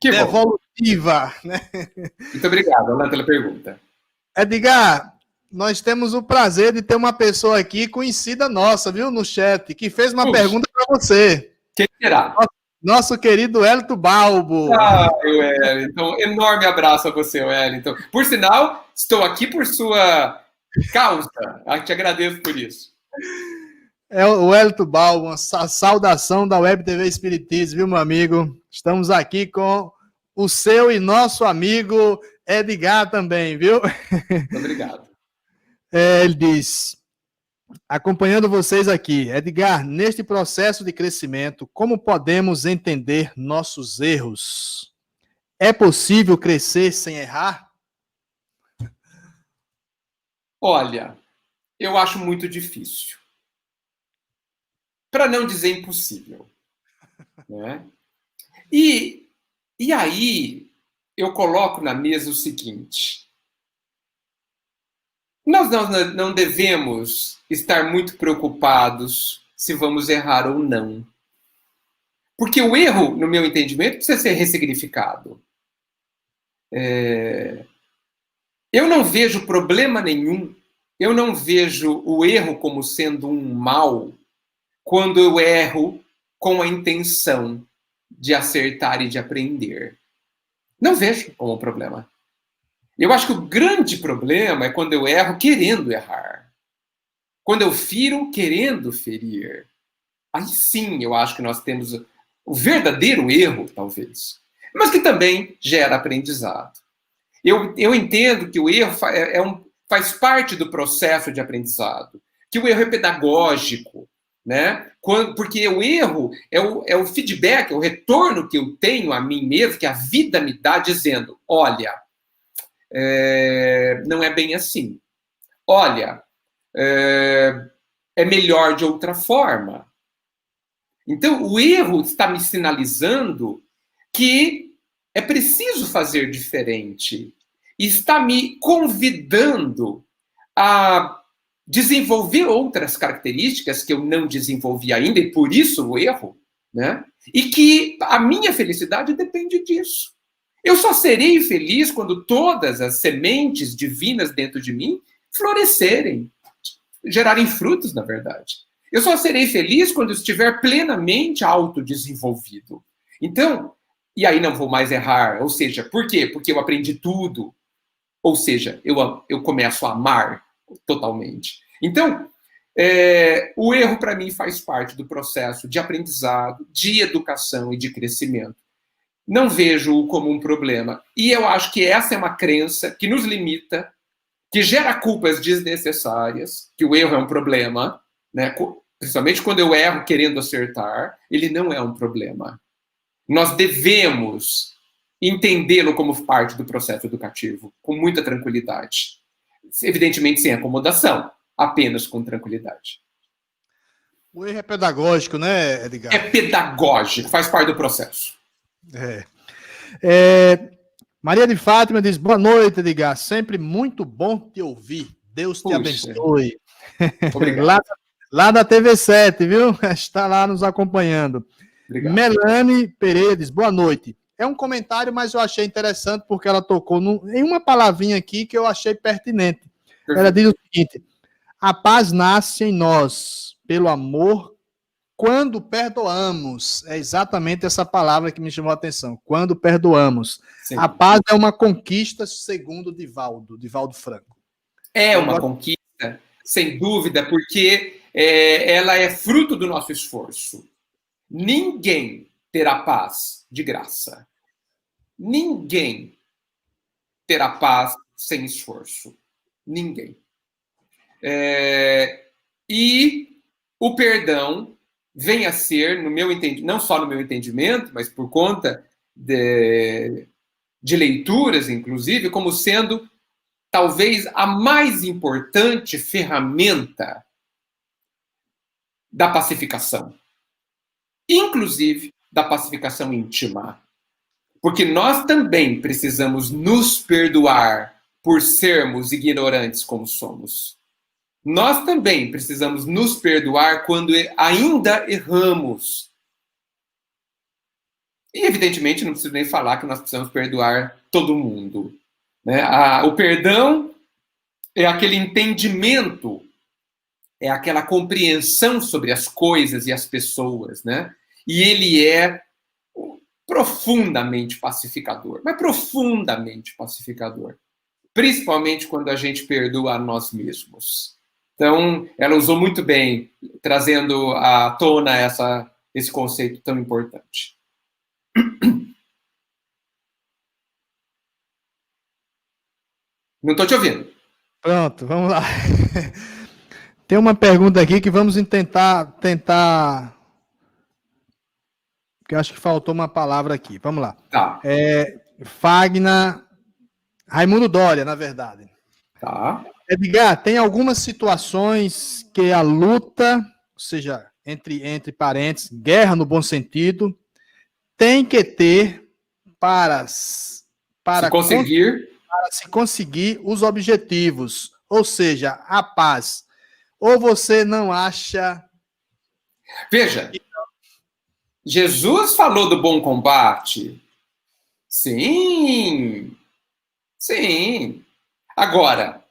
A: devolutiva, né?
B: Muito obrigado, Alan, pela pergunta.
A: Edgar, nós temos o prazer de ter uma pessoa aqui conhecida nossa, viu, no chat, que fez uma pergunta para você.
B: Quem será?
A: Nosso querido Wellington Balbo.
B: Wellington, enorme abraço a você, Wellington. Por sinal, estou aqui por sua causa. Eu te agradeço por isso.
A: É o Wellington Balbo, uma saudação da Web TV Espiritismo, viu, meu amigo? Estamos aqui com o seu e nosso amigo Edgar também, viu?
B: Muito obrigado.
A: Ele diz, acompanhando vocês aqui, Edgar, neste processo de crescimento, como podemos entender nossos erros? É possível crescer sem errar?
B: Olha, eu acho muito difícil. Para não dizer impossível. Né? E E aí, eu coloco na mesa o seguinte: nós não devemos estar muito preocupados se vamos errar ou não. Porque o erro, no meu entendimento, precisa ser ressignificado. Eu não vejo problema nenhum, eu não vejo o erro como sendo um mal quando eu erro com a intenção de acertar e de aprender. Não vejo como um problema. Eu acho que o grande problema é quando eu erro querendo errar. Quando eu firo querendo ferir. Aí sim eu acho que nós temos o verdadeiro erro, talvez. Mas que também gera aprendizado. Eu entendo que o erro faz parte do processo de aprendizado. Que o erro é pedagógico. Né? Porque o erro é o feedback, é o retorno que eu tenho a mim mesmo, que a vida me dá, dizendo: olha, não é bem assim. Olha, é melhor de outra forma. Então, o erro está me sinalizando que é preciso fazer diferente. Está me convidando a desenvolver outras características que eu não desenvolvi ainda, e por isso o erro, né? E que a minha felicidade depende disso. Eu só serei feliz quando todas as sementes divinas dentro de mim florescerem, gerarem frutos, na verdade. Eu só serei feliz quando estiver plenamente autodesenvolvido. Então, e aí não vou mais errar. Ou seja, por quê? Porque eu aprendi tudo. Ou seja, eu começo a amar totalmente. Então, o erro, para mim, faz parte do processo de aprendizado, de educação e de crescimento. Não vejo-o como um problema. E eu acho que essa é uma crença que nos limita, que gera culpas desnecessárias, que o erro é um problema, né? Principalmente quando eu erro querendo acertar, ele não é um problema. Nós devemos entendê-lo como parte do processo educativo, com muita tranquilidade. Evidentemente sem acomodação, apenas com tranquilidade.
A: O erro é pedagógico, né, Edgar?
B: É pedagógico, faz parte do processo.
A: Maria de Fátima diz: boa noite, Edgar. Sempre muito bom te ouvir. Deus te abençoe.
B: Obrigado.
A: lá da TV7, viu? Está lá nos acompanhando. Obrigado. Melanie Pereira diz: boa noite. É um comentário, mas eu achei interessante porque ela tocou em uma palavrinha aqui que eu achei pertinente. Perfeito. Ela diz o seguinte: a paz nasce em nós pelo amor quando perdoamos. É exatamente essa palavra que me chamou a atenção. Quando perdoamos. Sim. A paz é uma conquista, segundo Divaldo Franco.
B: É uma conquista, sem dúvida, porque ela é fruto do nosso esforço. Ninguém terá paz de graça. Ninguém terá paz sem esforço. Ninguém. E o perdão vem a ser, no meu entendimento, não só no meu entendimento, mas por conta de leituras, inclusive, como sendo talvez a mais importante ferramenta da pacificação. Inclusive da pacificação íntima. Porque nós também precisamos nos perdoar por sermos ignorantes como somos. Nós também precisamos nos perdoar quando ainda erramos. E, evidentemente, não preciso nem falar que nós precisamos perdoar todo mundo. Né? O perdão é aquele entendimento, é aquela compreensão sobre as coisas e as pessoas, né? E ele é profundamente pacificador, mas profundamente pacificador. Principalmente quando a gente perdoa a nós mesmos. Então, ela usou muito bem, trazendo à tona esse conceito tão importante. Não estou te ouvindo.
A: Pronto, vamos lá. Tem uma pergunta aqui que vamos tentar... Porque eu acho que faltou uma palavra aqui. Vamos lá.
B: Tá.
A: Fagner... Raimundo Dória, na verdade.
B: Tá.
A: Edgar, tem algumas situações que a luta, ou seja, entre parênteses, guerra no bom sentido, tem que ter para, para,
B: Se conseguir.
A: para se conseguir os objetivos, ou seja, a paz. Ou você não acha...
B: Veja, Jesus falou do bom combate. Sim, sim. Agora,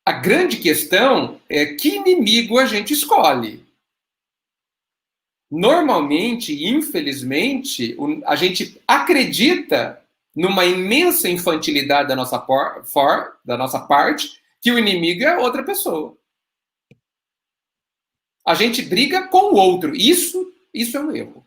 B: a grande questão é que inimigo a gente escolhe. Normalmente, infelizmente, a gente acredita numa imensa infantilidade da nossa parte, que o inimigo é outra pessoa. A gente briga com o outro. Isso é um erro.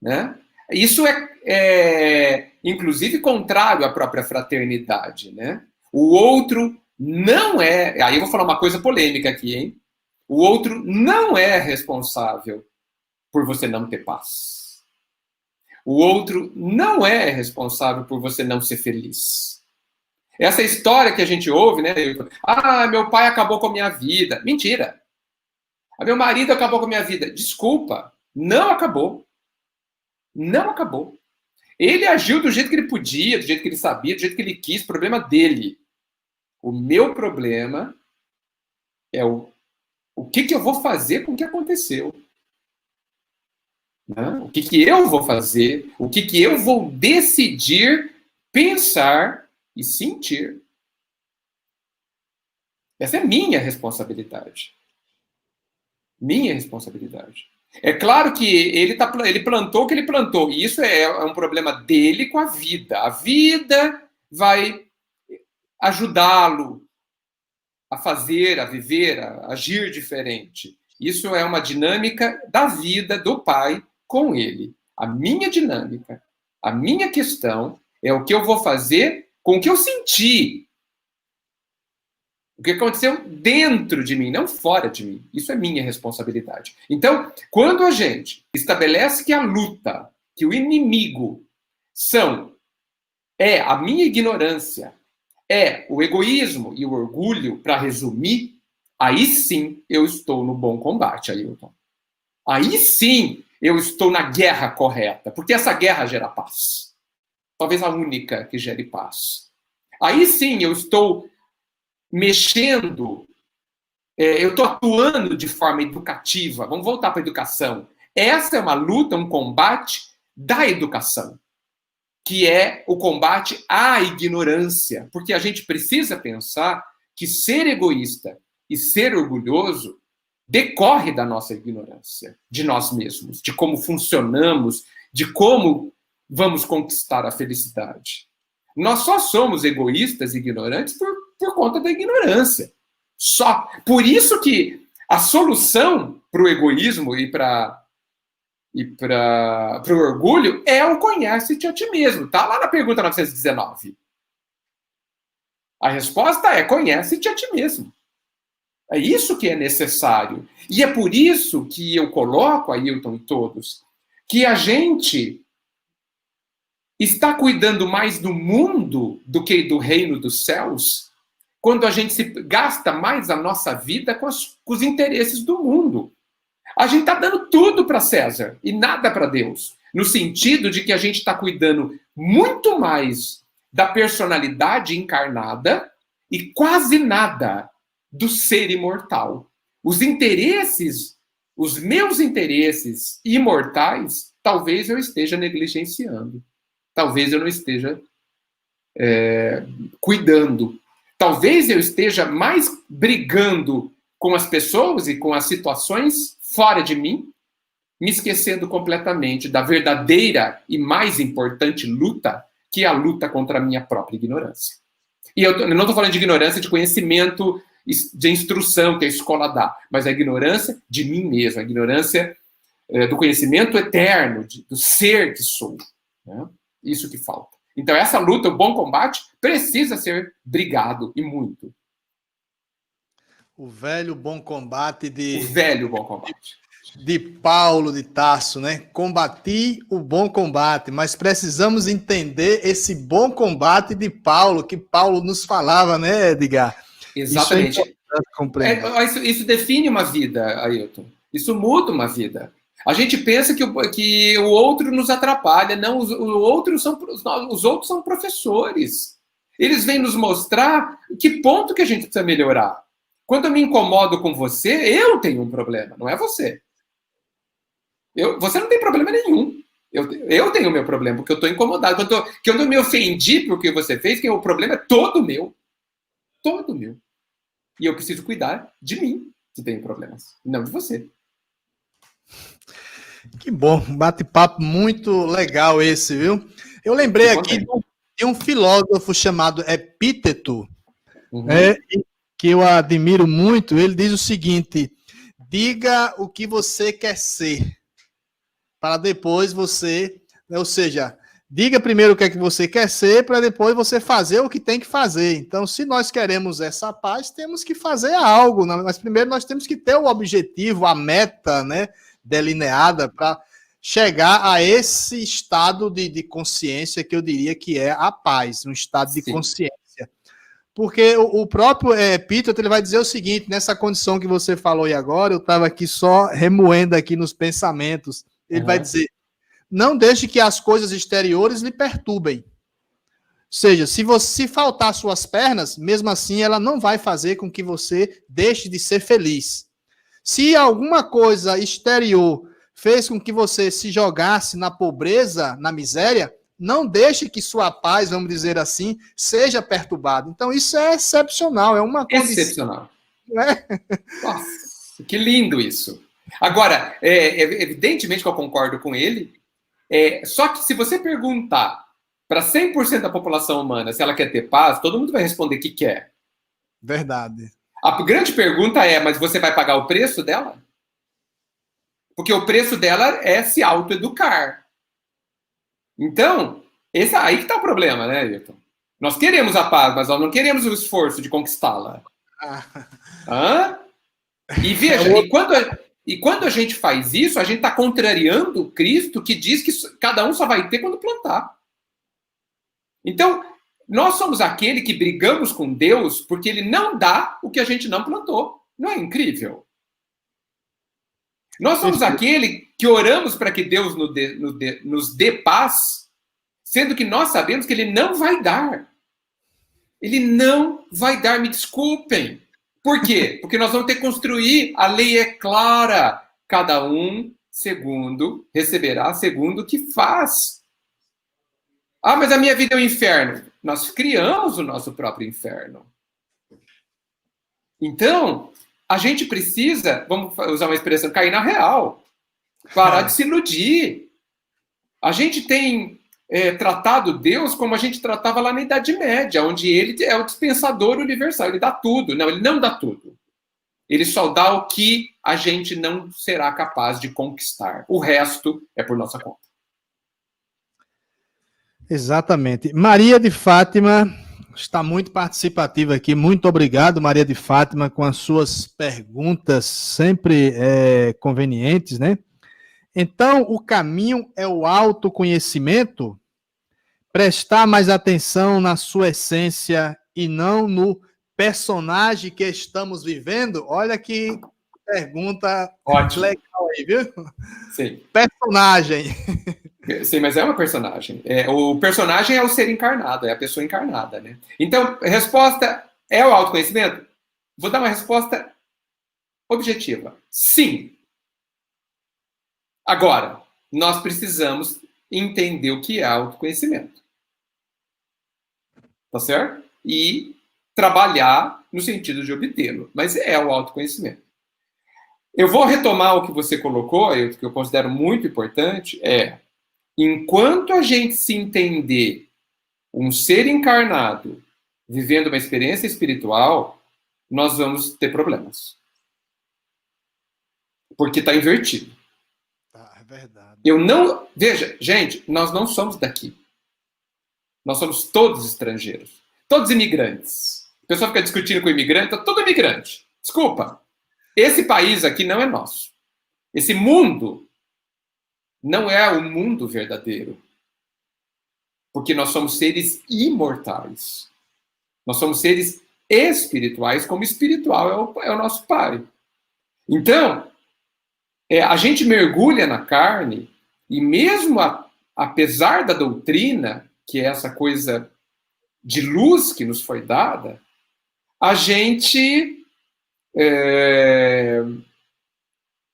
B: Né? Isso é, inclusive, contrário à própria fraternidade. Né? O outro não é... Aí eu vou falar uma coisa polêmica aqui, hein? O outro não é responsável por você não ter paz. O outro não é responsável por você não ser feliz. Essa história que a gente ouve, né? Ah, meu pai acabou com a minha vida. Mentira. Meu marido acabou com a minha vida. Desculpa, não acabou. Não acabou. Ele agiu do jeito que ele podia, do jeito que ele sabia, do jeito que ele quis, problema dele. O meu problema é o que eu vou fazer com o que aconteceu. Né? O que eu vou fazer, o que eu vou decidir, pensar e sentir. Essa é minha responsabilidade. Minha responsabilidade. É claro que ele plantou o que ele plantou, e isso é um problema dele com a vida. A vida vai ajudá-lo a fazer, a viver, a agir diferente. Isso é uma dinâmica da vida do pai com ele. A minha dinâmica, a minha questão é o que eu vou fazer com o que eu senti. O que aconteceu dentro de mim, não fora de mim. Isso é minha responsabilidade. Então, quando a gente estabelece que a luta, que o inimigo é a minha ignorância, é o egoísmo e o orgulho, para resumir, aí sim eu estou no bom combate, Ailton. Aí sim eu estou na guerra correta, porque essa guerra gera paz. Talvez a única que gere paz. Aí sim eu estou mexendo, eu estou atuando de forma educativa. Vamos voltar para a educação. Essa é uma luta, um combate da educação, que é o combate à ignorância. Porque a gente precisa pensar que ser egoísta e ser orgulhoso decorre da nossa ignorância, de nós mesmos, de como funcionamos, de como vamos conquistar a felicidade. Nós só somos egoístas e ignorantes por conta da ignorância. Só. Por isso que a solução para o egoísmo e para o orgulho é o conhece-te a ti mesmo. Está lá na pergunta 919. A resposta é conhece-te a ti mesmo. É isso que é necessário. E é por isso que eu coloco, Ailton e todos, que a gente está cuidando mais do mundo do que do reino dos céus, quando a gente gasta mais a nossa vida com os interesses do mundo. A gente está dando tudo para César e nada para Deus, no sentido de que a gente está cuidando muito mais da personalidade encarnada e quase nada do ser imortal. Os interesses, os meus interesses imortais, talvez eu esteja negligenciando. Talvez eu não esteja cuidando. Talvez eu esteja mais brigando com as pessoas e com as situações fora de mim, me esquecendo completamente da verdadeira e mais importante luta, que é a luta contra a minha própria ignorância. E eu não estou falando de ignorância de conhecimento, de instrução que a escola dá, mas a ignorância de mim mesmo, a ignorância do conhecimento eterno, do ser que sou. Né? Isso que falta. Então, essa luta, o bom combate, precisa ser brigado, e muito.
A: O velho bom combate
B: O velho bom combate.
A: De Paulo de Tarso, né? Combati o bom combate, mas precisamos entender esse bom combate de Paulo, que Paulo nos falava, né, Edgar?
B: Exatamente. Isso define uma vida, Ailton. Isso muda uma vida. A gente pensa que o outro nos atrapalha. Não, os outros são professores. Eles vêm nos mostrar que ponto que a gente precisa melhorar. Quando eu me incomodo com você, eu tenho um problema, não é você. Você não tem problema nenhum. Eu tenho o meu problema, porque eu estou incomodado. Quando eu me ofendi por que você fez, que o problema é todo meu. Todo meu. E eu preciso cuidar de mim, se tenho problemas, não de você.
A: Que bom, bate-papo muito legal esse, viu? Eu lembrei aqui de um filósofo chamado Epíteto, que eu admiro muito. Ele diz o seguinte: diga o que você quer ser, para depois você, ou seja, diga primeiro o que é que você quer ser, para depois você fazer o que tem que fazer. Então, se nós queremos essa paz, temos que fazer algo, mas primeiro nós temos que ter o objetivo, a meta, né, delineada para chegar a esse estado de consciência que eu diria que é a paz, um estado de consciência. Porque o próprio Epíteto, ele vai dizer o seguinte, nessa condição que você falou aí agora, eu estava aqui só remoendo aqui nos pensamentos, ele vai dizer: não deixe que as coisas exteriores lhe perturbem. Ou seja, se faltar suas pernas, mesmo assim ela não vai fazer com que você deixe de ser feliz. Se alguma coisa exterior fez com que você se jogasse na pobreza, na miséria, não deixe que sua paz, vamos dizer assim, seja perturbada. Então isso é excepcional, é uma condição.
B: Excepcional. Né? Nossa, que lindo isso. Agora, evidentemente que eu concordo com ele, só que se você perguntar para 100% da população humana se ela quer ter paz, todo mundo vai responder que quer.
A: Verdade.
B: A grande pergunta é, mas você vai pagar o preço dela? Porque o preço dela é se autoeducar. Então, aí que está o problema, né, Ayrton? Nós queremos a paz, mas nós não queremos o esforço de conquistá-la. E veja, e quando a gente faz isso, a gente está contrariando Cristo, que diz que cada um só vai ter quando plantar. Então, nós somos aquele que brigamos com Deus porque ele não dá o que a gente não plantou. Não é incrível? Nós somos aquele que oramos para que Deus nos dê paz, sendo que nós sabemos que ele não vai dar. Ele não vai dar, me desculpem. Por quê? Porque nós vamos ter que construir, a lei é clara, cada um receberá segundo o que faz. Ah, mas a minha vida é um inferno. Nós criamos o nosso próprio inferno. Então, a gente precisa, vamos usar uma expressão, cair na real. Parar de se iludir. A gente tem tratado Deus como a gente tratava lá na Idade Média, onde ele é o dispensador universal, ele dá tudo. Não, ele não dá tudo. Ele só dá o que a gente não será capaz de conquistar. O resto é por nossa conta.
A: Exatamente. Maria de Fátima está muito participativa aqui. Muito obrigado, Maria de Fátima, com as suas perguntas sempre convenientes, né? Então, o caminho é o autoconhecimento? Prestar mais atenção na sua essência e não no personagem que estamos vivendo? Olha que pergunta legal aí, viu?
B: Sim.
A: Personagem.
B: Sim, mas é uma personagem. O personagem é o ser encarnado, é a pessoa encarnada, né? Então, a resposta é o autoconhecimento? Vou dar uma resposta objetiva. Sim. Agora, nós precisamos entender o que é autoconhecimento. Tá certo? E trabalhar no sentido de obtê-lo. Mas é o autoconhecimento. Eu vou retomar o que você colocou, que eu considero muito importante, enquanto a gente se entender um ser encarnado vivendo uma experiência espiritual, nós vamos ter problemas. Porque está invertido.
A: É verdade.
B: Veja, gente, nós não somos daqui. Nós somos todos estrangeiros. Todos imigrantes. O pessoal fica discutindo com o imigrante, tá todo imigrante. Desculpa. Esse país aqui não é nosso. Esse mundo não é o mundo verdadeiro. Porque nós somos seres imortais. Nós somos seres espirituais, como espiritual é o nosso Pai. Então, A gente mergulha na carne e mesmo apesar da doutrina, que é essa coisa de luz que nos foi dada, a gente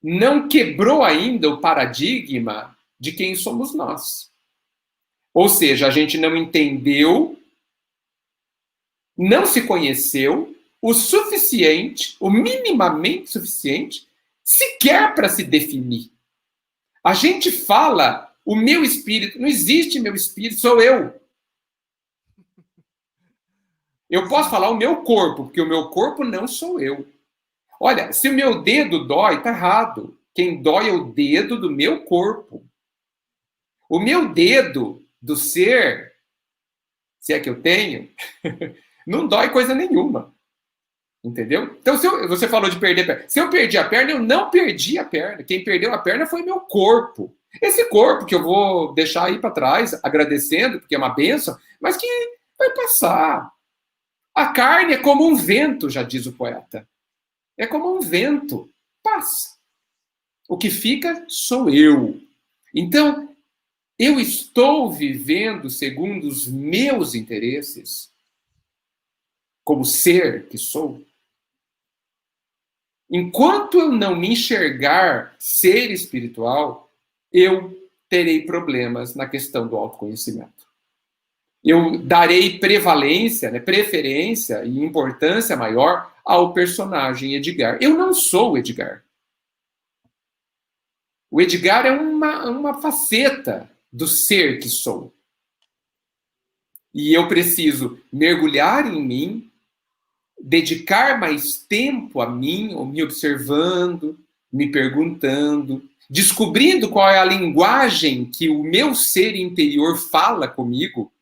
B: não quebrou ainda o paradigma de quem somos nós. Ou seja, a gente não entendeu, não se conheceu o suficiente, o minimamente suficiente, sequer para se definir. A gente fala, o meu espírito, não existe meu espírito, sou eu. Eu posso falar o meu corpo, porque o meu corpo não sou eu. Olha, se o meu dedo dói, tá errado. Quem dói é o dedo do meu corpo. O meu dedo do ser, se é que eu tenho, não dói coisa nenhuma. Entendeu? Então, você falou de perder a perna. Se eu perdi a perna, eu não perdi a perna. Quem perdeu a perna foi meu corpo. Esse corpo que eu vou deixar aí para trás, agradecendo, porque é uma bênção, mas que vai passar. A carne é como um vento, já diz o poeta. É como um vento. Passa. O que fica sou eu. Então, eu estou vivendo segundo os meus interesses, como ser que sou. Enquanto eu não me enxergar ser espiritual, eu terei problemas na questão do autoconhecimento. Eu darei prevalência, preferência e importância maior ao personagem Edgar. Eu não sou o Edgar. O Edgar é uma faceta do ser que sou. E eu preciso mergulhar em mim, dedicar mais tempo a mim, ou me observando, me perguntando, descobrindo qual é a linguagem que o meu ser interior fala comigo,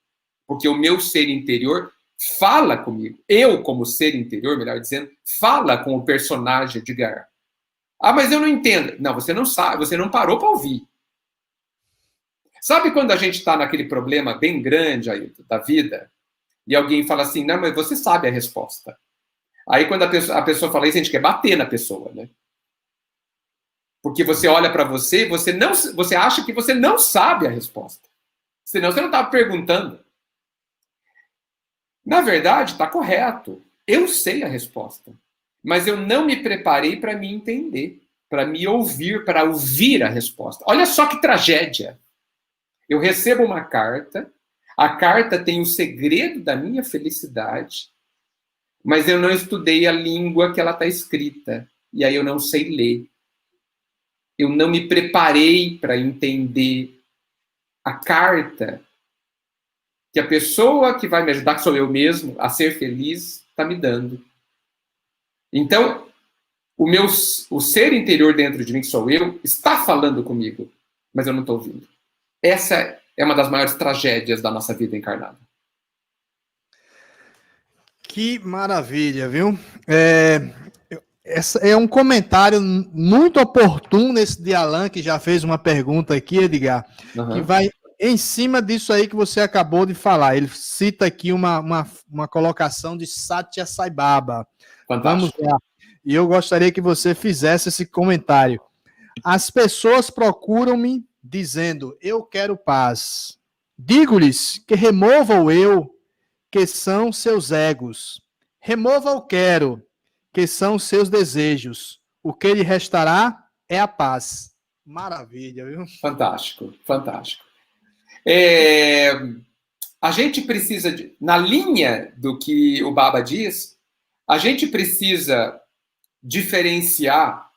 B: porque o meu ser interior fala comigo. Eu, como ser interior, melhor dizendo, fala com o personagem Edgar. Ah, mas eu não entendo. Não, você não sabe, você não parou para ouvir. Sabe quando a gente está naquele problema bem grande aí da vida, e alguém fala assim, não, mas você sabe a resposta. Aí quando a pessoa fala isso, a gente quer bater na pessoa, né? Porque você olha para você, você acha que você não sabe a resposta. Senão você não estava perguntando. Na verdade, está correto. Eu sei a resposta. Mas eu não me preparei para me entender, para me ouvir, para ouvir a resposta. Olha só que tragédia. Eu recebo uma carta, a carta tem o segredo da minha felicidade, mas eu não estudei a língua que ela está escrita, e aí eu não sei ler. Eu não me preparei para entender a carta que a pessoa que vai me ajudar, que sou eu mesmo, a ser feliz, está me dando. Então, o ser interior dentro de mim, que sou eu, está falando comigo, mas eu não estou ouvindo. Essa é uma das maiores tragédias da nossa vida encarnada.
A: Que maravilha, viu? Esse é um comentário muito oportuno nesse de Alan, que já fez uma pergunta aqui, Edgar, que vai em cima disso aí que você acabou de falar. Ele cita aqui uma colocação de Satya Sai Baba.
B: Fantástico.
A: Vamos lá. E eu gostaria que você fizesse esse comentário. As pessoas procuram-me dizendo, eu quero paz. Digo-lhes que remova o eu, que são seus egos. Remova o quero, que são seus desejos. O que lhe restará é a paz. Maravilha, viu?
B: Fantástico, fantástico. A gente precisa, na linha do que o Baba diz, a gente precisa diferenciar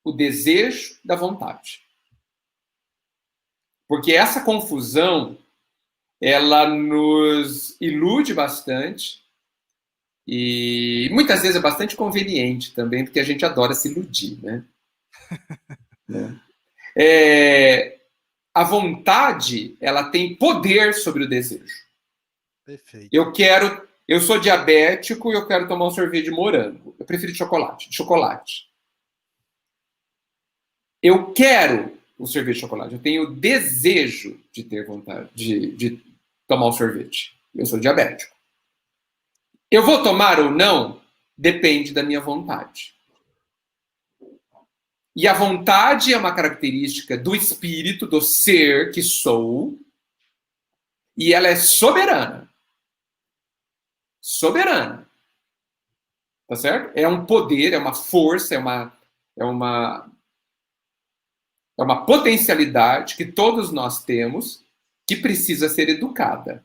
B: o desejo da vontade. Porque essa confusão, ela nos ilude bastante e muitas vezes é bastante conveniente também, porque a gente adora se iludir, né? A vontade, ela tem poder sobre o desejo.
A: Perfeito.
B: Eu sou diabético e eu quero tomar um sorvete de morango. Eu prefiro chocolate. Eu quero o sorvete de chocolate. Eu tenho desejo de ter vontade de tomar um sorvete. Eu sou diabético. Eu vou tomar ou não? Depende da minha vontade. E a vontade é uma característica do espírito, do ser que sou, e ela é soberana. Soberana. Tá certo? É um poder, é uma força, é uma potencialidade que todos nós temos que precisa ser educada.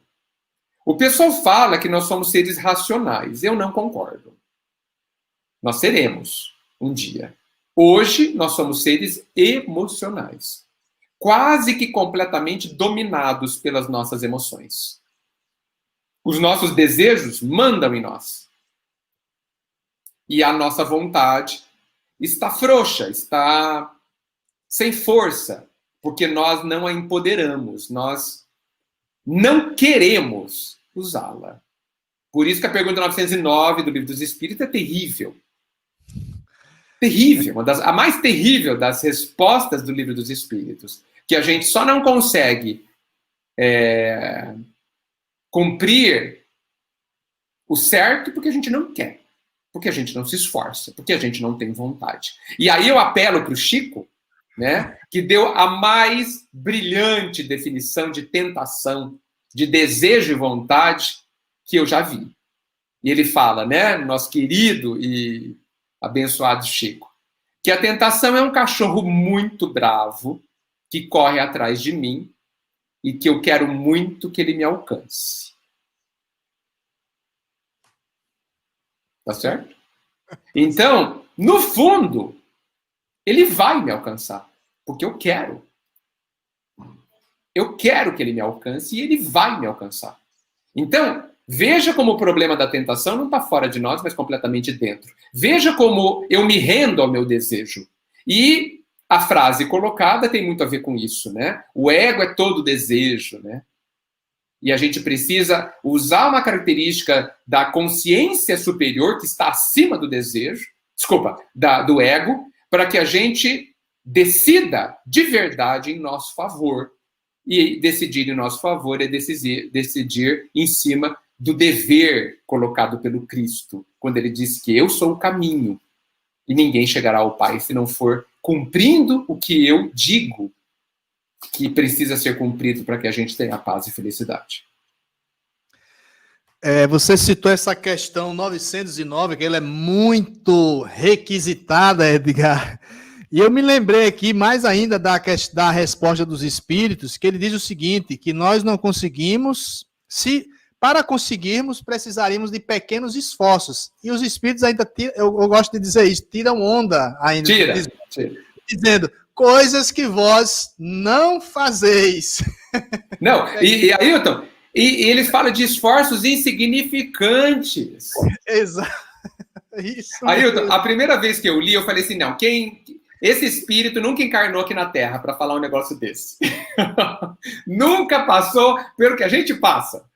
B: O pessoal fala que nós somos seres racionais. Eu não concordo. Nós seremos um dia. Hoje, nós somos seres emocionais. Quase que completamente dominados pelas nossas emoções. Os nossos desejos mandam em nós. E a nossa vontade está frouxa, está sem força, porque nós não a empoderamos, nós não queremos usá-la. Por isso que a pergunta 909 do Livro dos Espíritos é terrível. Terrível, a mais terrível das respostas do Livro dos Espíritos, que a gente só não consegue cumprir o certo porque a gente não quer, porque a gente não se esforça, porque a gente não tem vontade. E aí eu apelo para o Chico, né, que deu a mais brilhante definição de tentação, de desejo e vontade que eu já vi. E ele fala, né, nosso querido e abençoado Chico, que a tentação é um cachorro muito bravo que corre atrás de mim e que eu quero muito que ele me alcance. Tá certo? Então, no fundo, ele vai me alcançar, porque eu quero. Eu quero que ele me alcance e ele vai me alcançar. Então, veja como o problema da tentação não está fora de nós, mas completamente dentro. Veja como eu me rendo ao meu desejo. E a frase colocada tem muito a ver com isso, né? O ego é todo desejo, né? E a gente precisa usar uma característica da consciência superior que está acima do desejo, do ego, para que a gente decida de verdade em nosso favor. E decidir em nosso favor é decidir em cima do dever colocado pelo Cristo, quando ele diz que eu sou o caminho e ninguém chegará ao Pai se não for cumprindo o que eu digo que precisa ser cumprido para que a gente tenha paz e felicidade.
A: Você citou essa questão 909, que ela é muito requisitada, Edgar. E eu me lembrei aqui mais ainda da resposta dos espíritos, que ele diz o seguinte, que nós não conseguimos, para conseguirmos, precisaríamos de pequenos esforços. E os espíritos ainda, eu gosto de dizer isso, tiram onda ainda.
B: Tira.
A: Dizendo, coisas que vós não fazeis.
B: Não, e Ailton, e ele fala de esforços insignificantes.
A: Exato. Isso
B: Ailton,
A: mesmo.
B: a primeira vez que eu li, eu falei assim, não, esse espírito nunca encarnou aqui na Terra para falar um negócio desse. Nunca passou pelo que a gente passa.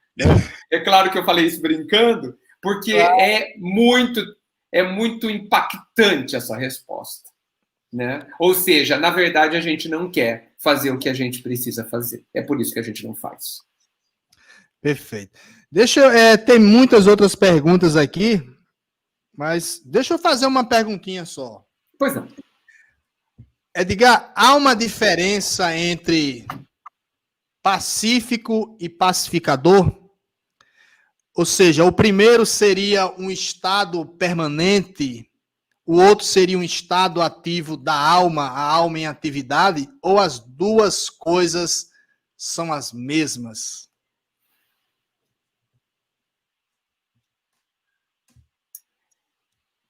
B: É claro que eu falei isso brincando, porque é muito impactante essa resposta. Né? Ou seja, na verdade, a gente não quer fazer o que a gente precisa fazer. É por isso que a gente não faz.
A: Perfeito. Tem muitas outras perguntas aqui, mas deixa eu fazer uma perguntinha só.
B: Pois não.
A: Edgar, há uma diferença entre pacífico e pacificador? Ou seja, o primeiro seria um estado permanente, o outro seria um estado ativo da alma, a alma em atividade, ou as duas coisas são as mesmas?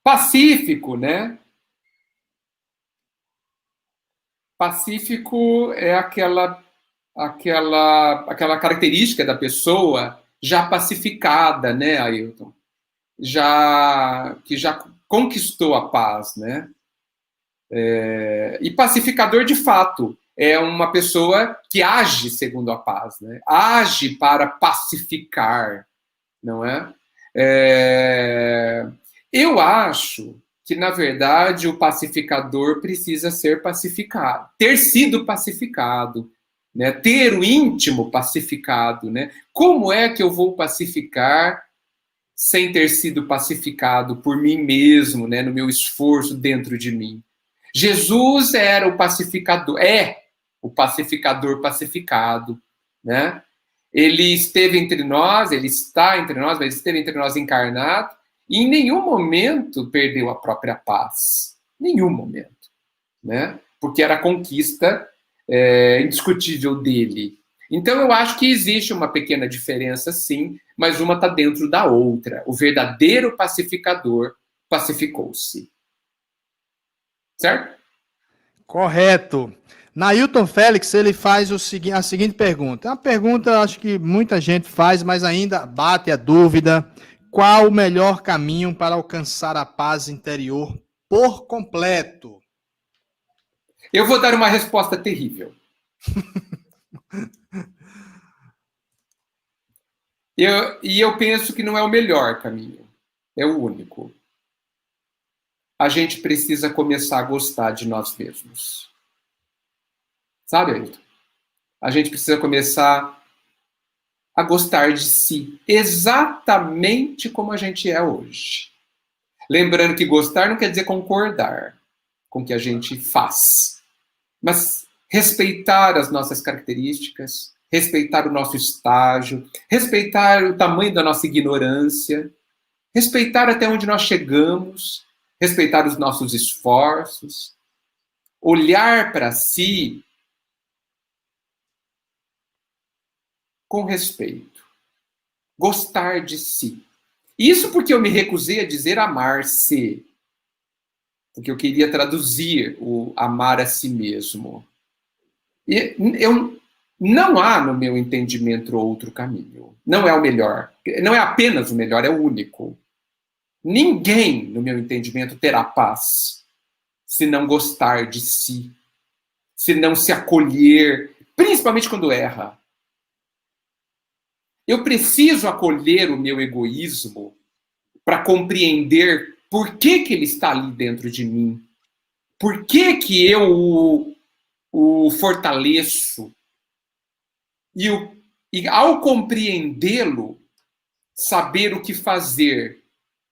B: Pacífico, né? Pacífico é aquela característica da pessoa já pacificada, né, Ailton? Que já conquistou a paz, né? E pacificador, de fato, é uma pessoa que age segundo a paz, né? Age para pacificar, não é? Eu acho que, na verdade, o pacificador precisa ser pacificado, ter sido pacificado, né? Ter o íntimo pacificado, né? Como é que eu vou pacificar sem ter sido pacificado por mim mesmo, né? No meu esforço dentro de mim? Jesus era o pacificador, é o pacificador pacificado, né? Ele esteve entre nós, ele está entre nós, mas esteve entre nós encarnado, e em nenhum momento perdeu a própria paz. Nenhum momento, né? Porque era a conquista indiscutível dele. Então, eu acho que existe uma pequena diferença, sim, mas uma está dentro da outra. O verdadeiro pacificador pacificou-se. Certo?
A: Correto. Nailton Félix, ele faz a seguinte pergunta. É uma pergunta, acho que muita gente faz, mas ainda bate a dúvida. Qual o melhor caminho para alcançar a paz interior por completo?
B: Eu vou dar uma resposta terrível. Eu penso que não é o melhor caminho. É o único. A gente precisa começar a gostar de nós mesmos. Sabe, Ailton? A gente precisa começar a gostar de si, exatamente como a gente é hoje. Lembrando que gostar não quer dizer concordar com o que a gente faz, mas respeitar as nossas características, respeitar o nosso estágio, respeitar o tamanho da nossa ignorância, respeitar até onde nós chegamos, respeitar os nossos esforços, olhar para si com respeito, gostar de si. Isso porque eu me recusei a dizer amar-se, porque eu queria traduzir o amar a si mesmo. E não há, no meu entendimento, outro caminho. Não é o melhor. Não é apenas o melhor, é o único. Ninguém, no meu entendimento, terá paz se não gostar de si, se não se acolher, principalmente quando erra. Eu preciso acolher o meu egoísmo para compreender por que ele está ali dentro de mim. Por que eu o fortaleço? E ao compreendê-lo, saber o que fazer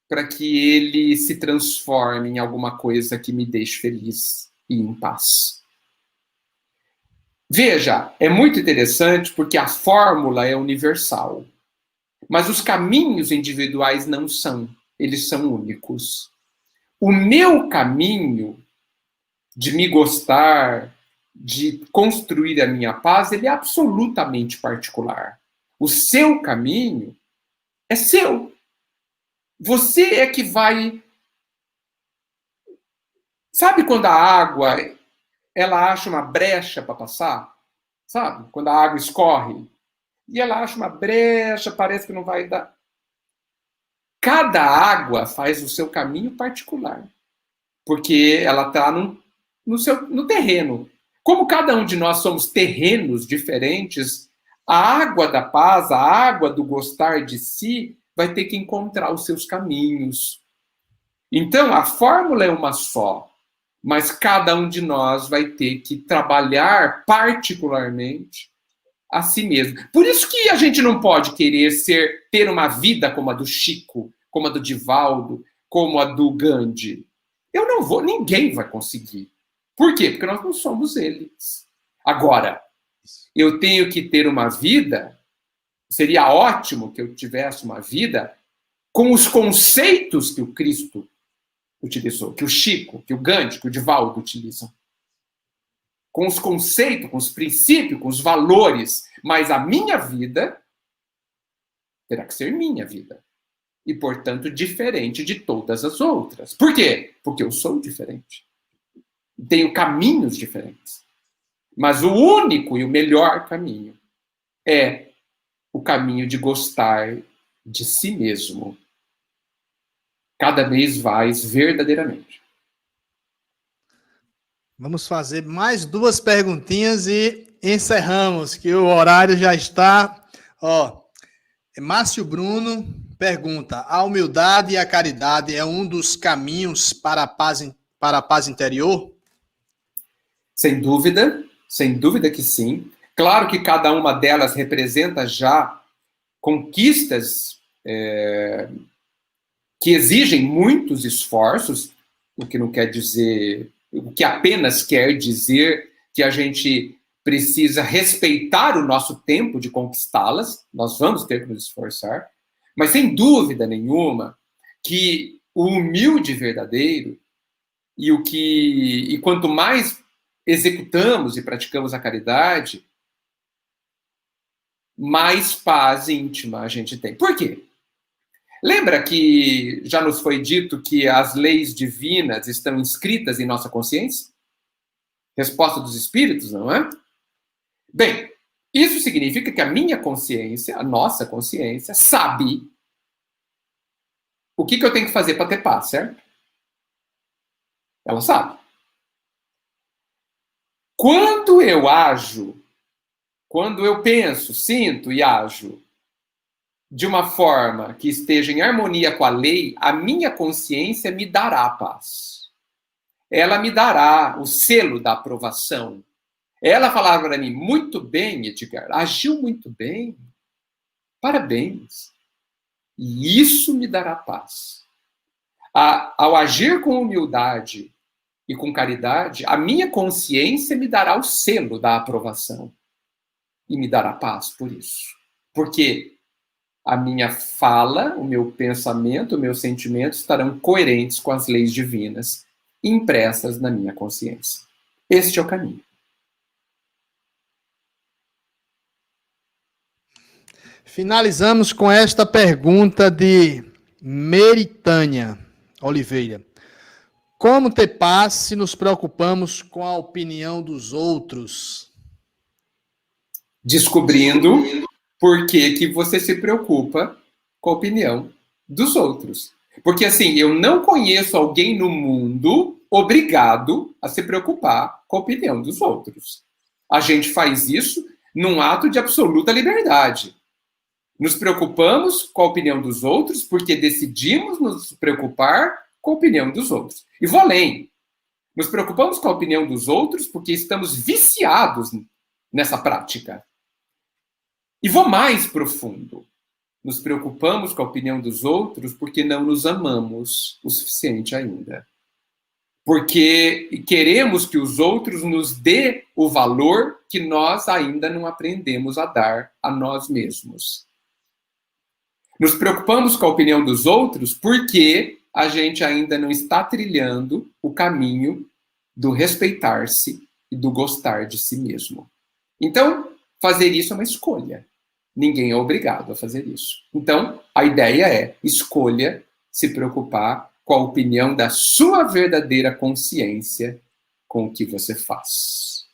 B: para que ele se transforme em alguma coisa que me deixe feliz e em paz. Veja, é muito interessante porque a fórmula é universal, mas os caminhos individuais não são, eles são únicos. O meu caminho de me gostar, de construir a minha paz, ele é absolutamente particular. O seu caminho é seu. Você é que vai... Sabe quando a água, ela acha uma brecha para passar? Sabe? Quando a água escorre e ela acha uma brecha, parece que não vai dar. Cada água faz o seu caminho particular, porque ela está no terreno. Como cada um de nós somos terrenos diferentes, a água da paz, a água do gostar de si, vai ter que encontrar os seus caminhos. Então, a fórmula é uma só, mas cada um de nós vai ter que trabalhar particularmente a si mesmo. Por isso que a gente não pode querer ter uma vida como a do Chico, como a do Divaldo, como a do Gandhi. Eu não vou, ninguém vai conseguir. Por quê? Porque nós não somos eles. Agora, eu tenho que ter uma vida, seria ótimo que eu tivesse uma vida com os conceitos que o Cristo utilizou, que o Chico, que o Gandhi, que o Divaldo utilizam. Com os conceitos, com os princípios, com os valores, mas a minha vida terá que ser minha vida. E, portanto, diferente de todas as outras. Por quê? Porque eu sou diferente. Tenho caminhos diferentes. Mas o único e o melhor caminho é o caminho de gostar de si mesmo. Cada vez mais verdadeiramente.
A: Vamos fazer mais duas perguntinhas e encerramos, que o horário já está. Márcio Bruno pergunta: a humildade e a caridade é um dos caminhos para a paz interior?
B: Sem dúvida que sim. Claro que cada uma delas representa já conquistas que exigem muitos esforços, o que não quer dizer o que apenas quer dizer que a gente precisa respeitar o nosso tempo de conquistá-las, nós vamos ter que nos esforçar, mas sem dúvida nenhuma que o humilde verdadeiro e quanto mais executamos e praticamos a caridade, mais paz íntima a gente tem. Por quê? Lembra que já nos foi dito que as leis divinas estão inscritas em nossa consciência? Resposta dos espíritos, não é? Bem, isso significa que a minha consciência, a nossa consciência, sabe o que eu tenho que fazer para ter paz, certo? Ela sabe. Quando eu ajo, quando eu penso, sinto e ajo de uma forma que esteja em harmonia com a lei, a minha consciência me dará paz. Ela me dará o selo da aprovação. Ela falava para mim, muito bem, Edgar, agiu muito bem, parabéns. E isso me dará paz. Ao agir com humildade e com caridade, a minha consciência me dará o selo da aprovação. E me dará paz por isso. Porque a minha fala, o meu pensamento, o meu sentimento estarão coerentes com as leis divinas impressas na minha consciência. Este é o caminho.
A: Finalizamos com esta pergunta de Meritânia Oliveira. Como ter paz se nos preocupamos com a opinião dos outros?
B: Descobrindo por que você se preocupa com a opinião dos outros. Porque, assim, eu não conheço alguém no mundo obrigado a se preocupar com a opinião dos outros. A gente faz isso num ato de absoluta liberdade. Nos preocupamos com a opinião dos outros porque decidimos nos preocupar com a opinião dos outros. E vou além. Nos preocupamos com a opinião dos outros porque estamos viciados nessa prática. E vou mais profundo. Nos preocupamos com a opinião dos outros porque não nos amamos o suficiente ainda. Porque queremos que os outros nos dê o valor que nós ainda não aprendemos a dar a nós mesmos. Nos preocupamos com a opinião dos outros porque a gente ainda não está trilhando o caminho do respeitar-se e do gostar de si mesmo. Então, fazer isso é uma escolha. Ninguém é obrigado a fazer isso. Então, a ideia é escolha se preocupar com a opinião da sua verdadeira consciência com o que você faz.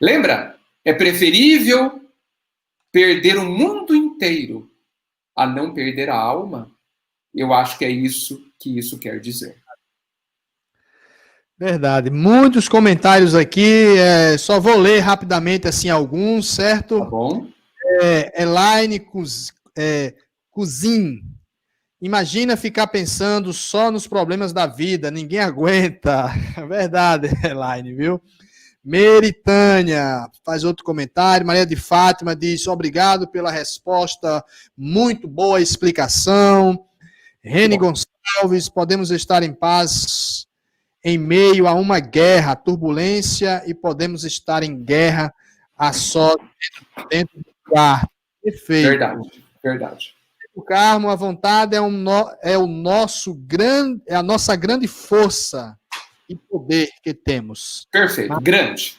B: Lembra? É preferível perder o mundo inteiro a não perder a alma? Eu acho que é isso que isso quer dizer.
A: Verdade. Muitos comentários aqui. Só vou ler rapidamente assim alguns, certo?
B: Tá bom.
A: Elaine Cuzin. Imagina ficar pensando só nos problemas da vida. Ninguém aguenta. Verdade, Elaine, viu? Meritânia faz outro comentário. Maria de Fátima diz: obrigado pela resposta, muito boa explicação. Reni Gonçalves: podemos estar em paz em meio a uma guerra, turbulência, e podemos estar em guerra a só dentro do quarto. Perfeito.
B: Verdade, verdade.
A: O Carmo, a vontade é a nossa grande força e poder que temos.
B: Perfeito, grande.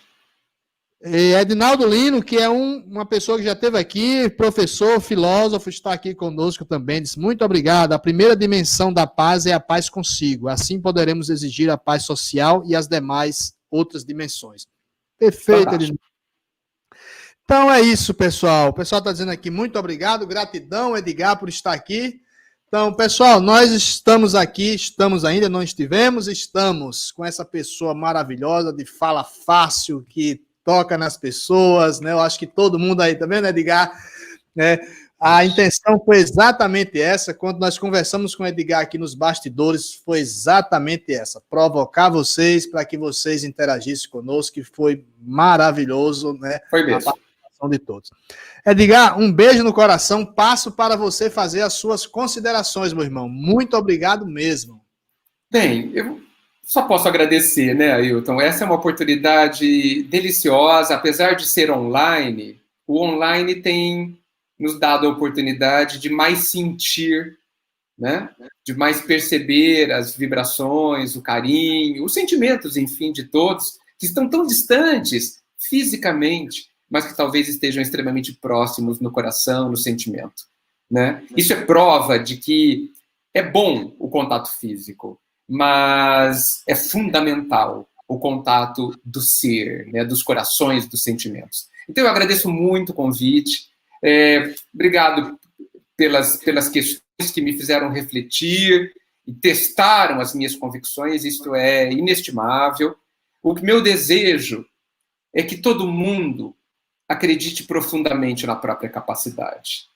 A: Edinaldo Lino, que é uma pessoa que já esteve aqui, professor, filósofo, está aqui conosco também, diz: muito obrigado. A primeira dimensão da paz é a paz consigo. Assim poderemos exigir a paz social e as demais outras dimensões. Perfeito, Edinaldo. Então é isso, pessoal. O pessoal está dizendo aqui: muito obrigado, gratidão, Edgar, por estar aqui. Então, pessoal, nós estamos aqui, ainda não estivemos, estamos com essa pessoa maravilhosa, de fala fácil, que toca nas pessoas, né? Eu acho que todo mundo aí, tá vendo, Edgar? A intenção foi exatamente essa, quando nós conversamos com o Edgar aqui nos bastidores, foi exatamente essa, provocar vocês para que vocês interagissem conosco, que foi maravilhoso, né?
B: Foi mesmo.
A: De todos. Edgar, um beijo no coração, passo para você fazer as suas considerações, meu irmão. Muito obrigado mesmo.
B: Bem, Só posso agradecer, né, Ailton? Essa é uma oportunidade deliciosa, apesar de ser online, o online tem nos dado a oportunidade de mais sentir, né? De mais perceber as vibrações, o carinho, os sentimentos, enfim, de todos, que estão tão distantes fisicamente, mas que talvez estejam extremamente próximos no coração, no sentimento, né? Isso é prova de que é bom o contato físico, mas é fundamental o contato do ser, né, dos corações, dos sentimentos. Então, eu agradeço muito o convite. Obrigado pelas questões que me fizeram refletir e testaram as minhas convicções. Isto é inestimável. O meu desejo é que todo mundo acredite profundamente na própria capacidade.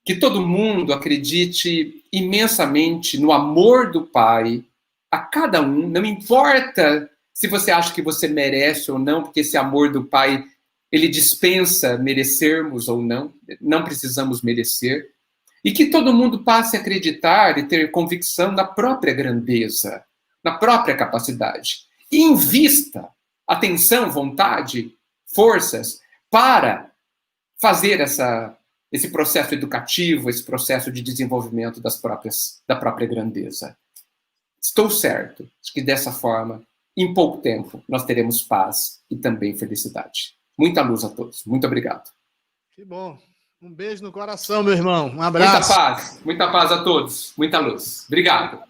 B: Que todo mundo acredite imensamente no amor do Pai a cada um, não importa se você acha que você merece ou não, porque esse amor do Pai, ele dispensa merecermos ou não, não precisamos merecer, e que todo mundo passe a acreditar e ter convicção na própria grandeza, na própria capacidade, e invista atenção, vontade, forças para fazer esse processo educativo, esse processo de desenvolvimento da própria grandeza. Estou certo de que dessa forma, em pouco tempo, nós teremos paz e também felicidade. Muita luz a todos. Muito obrigado.
A: Que bom. Um beijo no coração, meu irmão. Um abraço.
B: Muita paz a todos. Muita luz. Obrigado.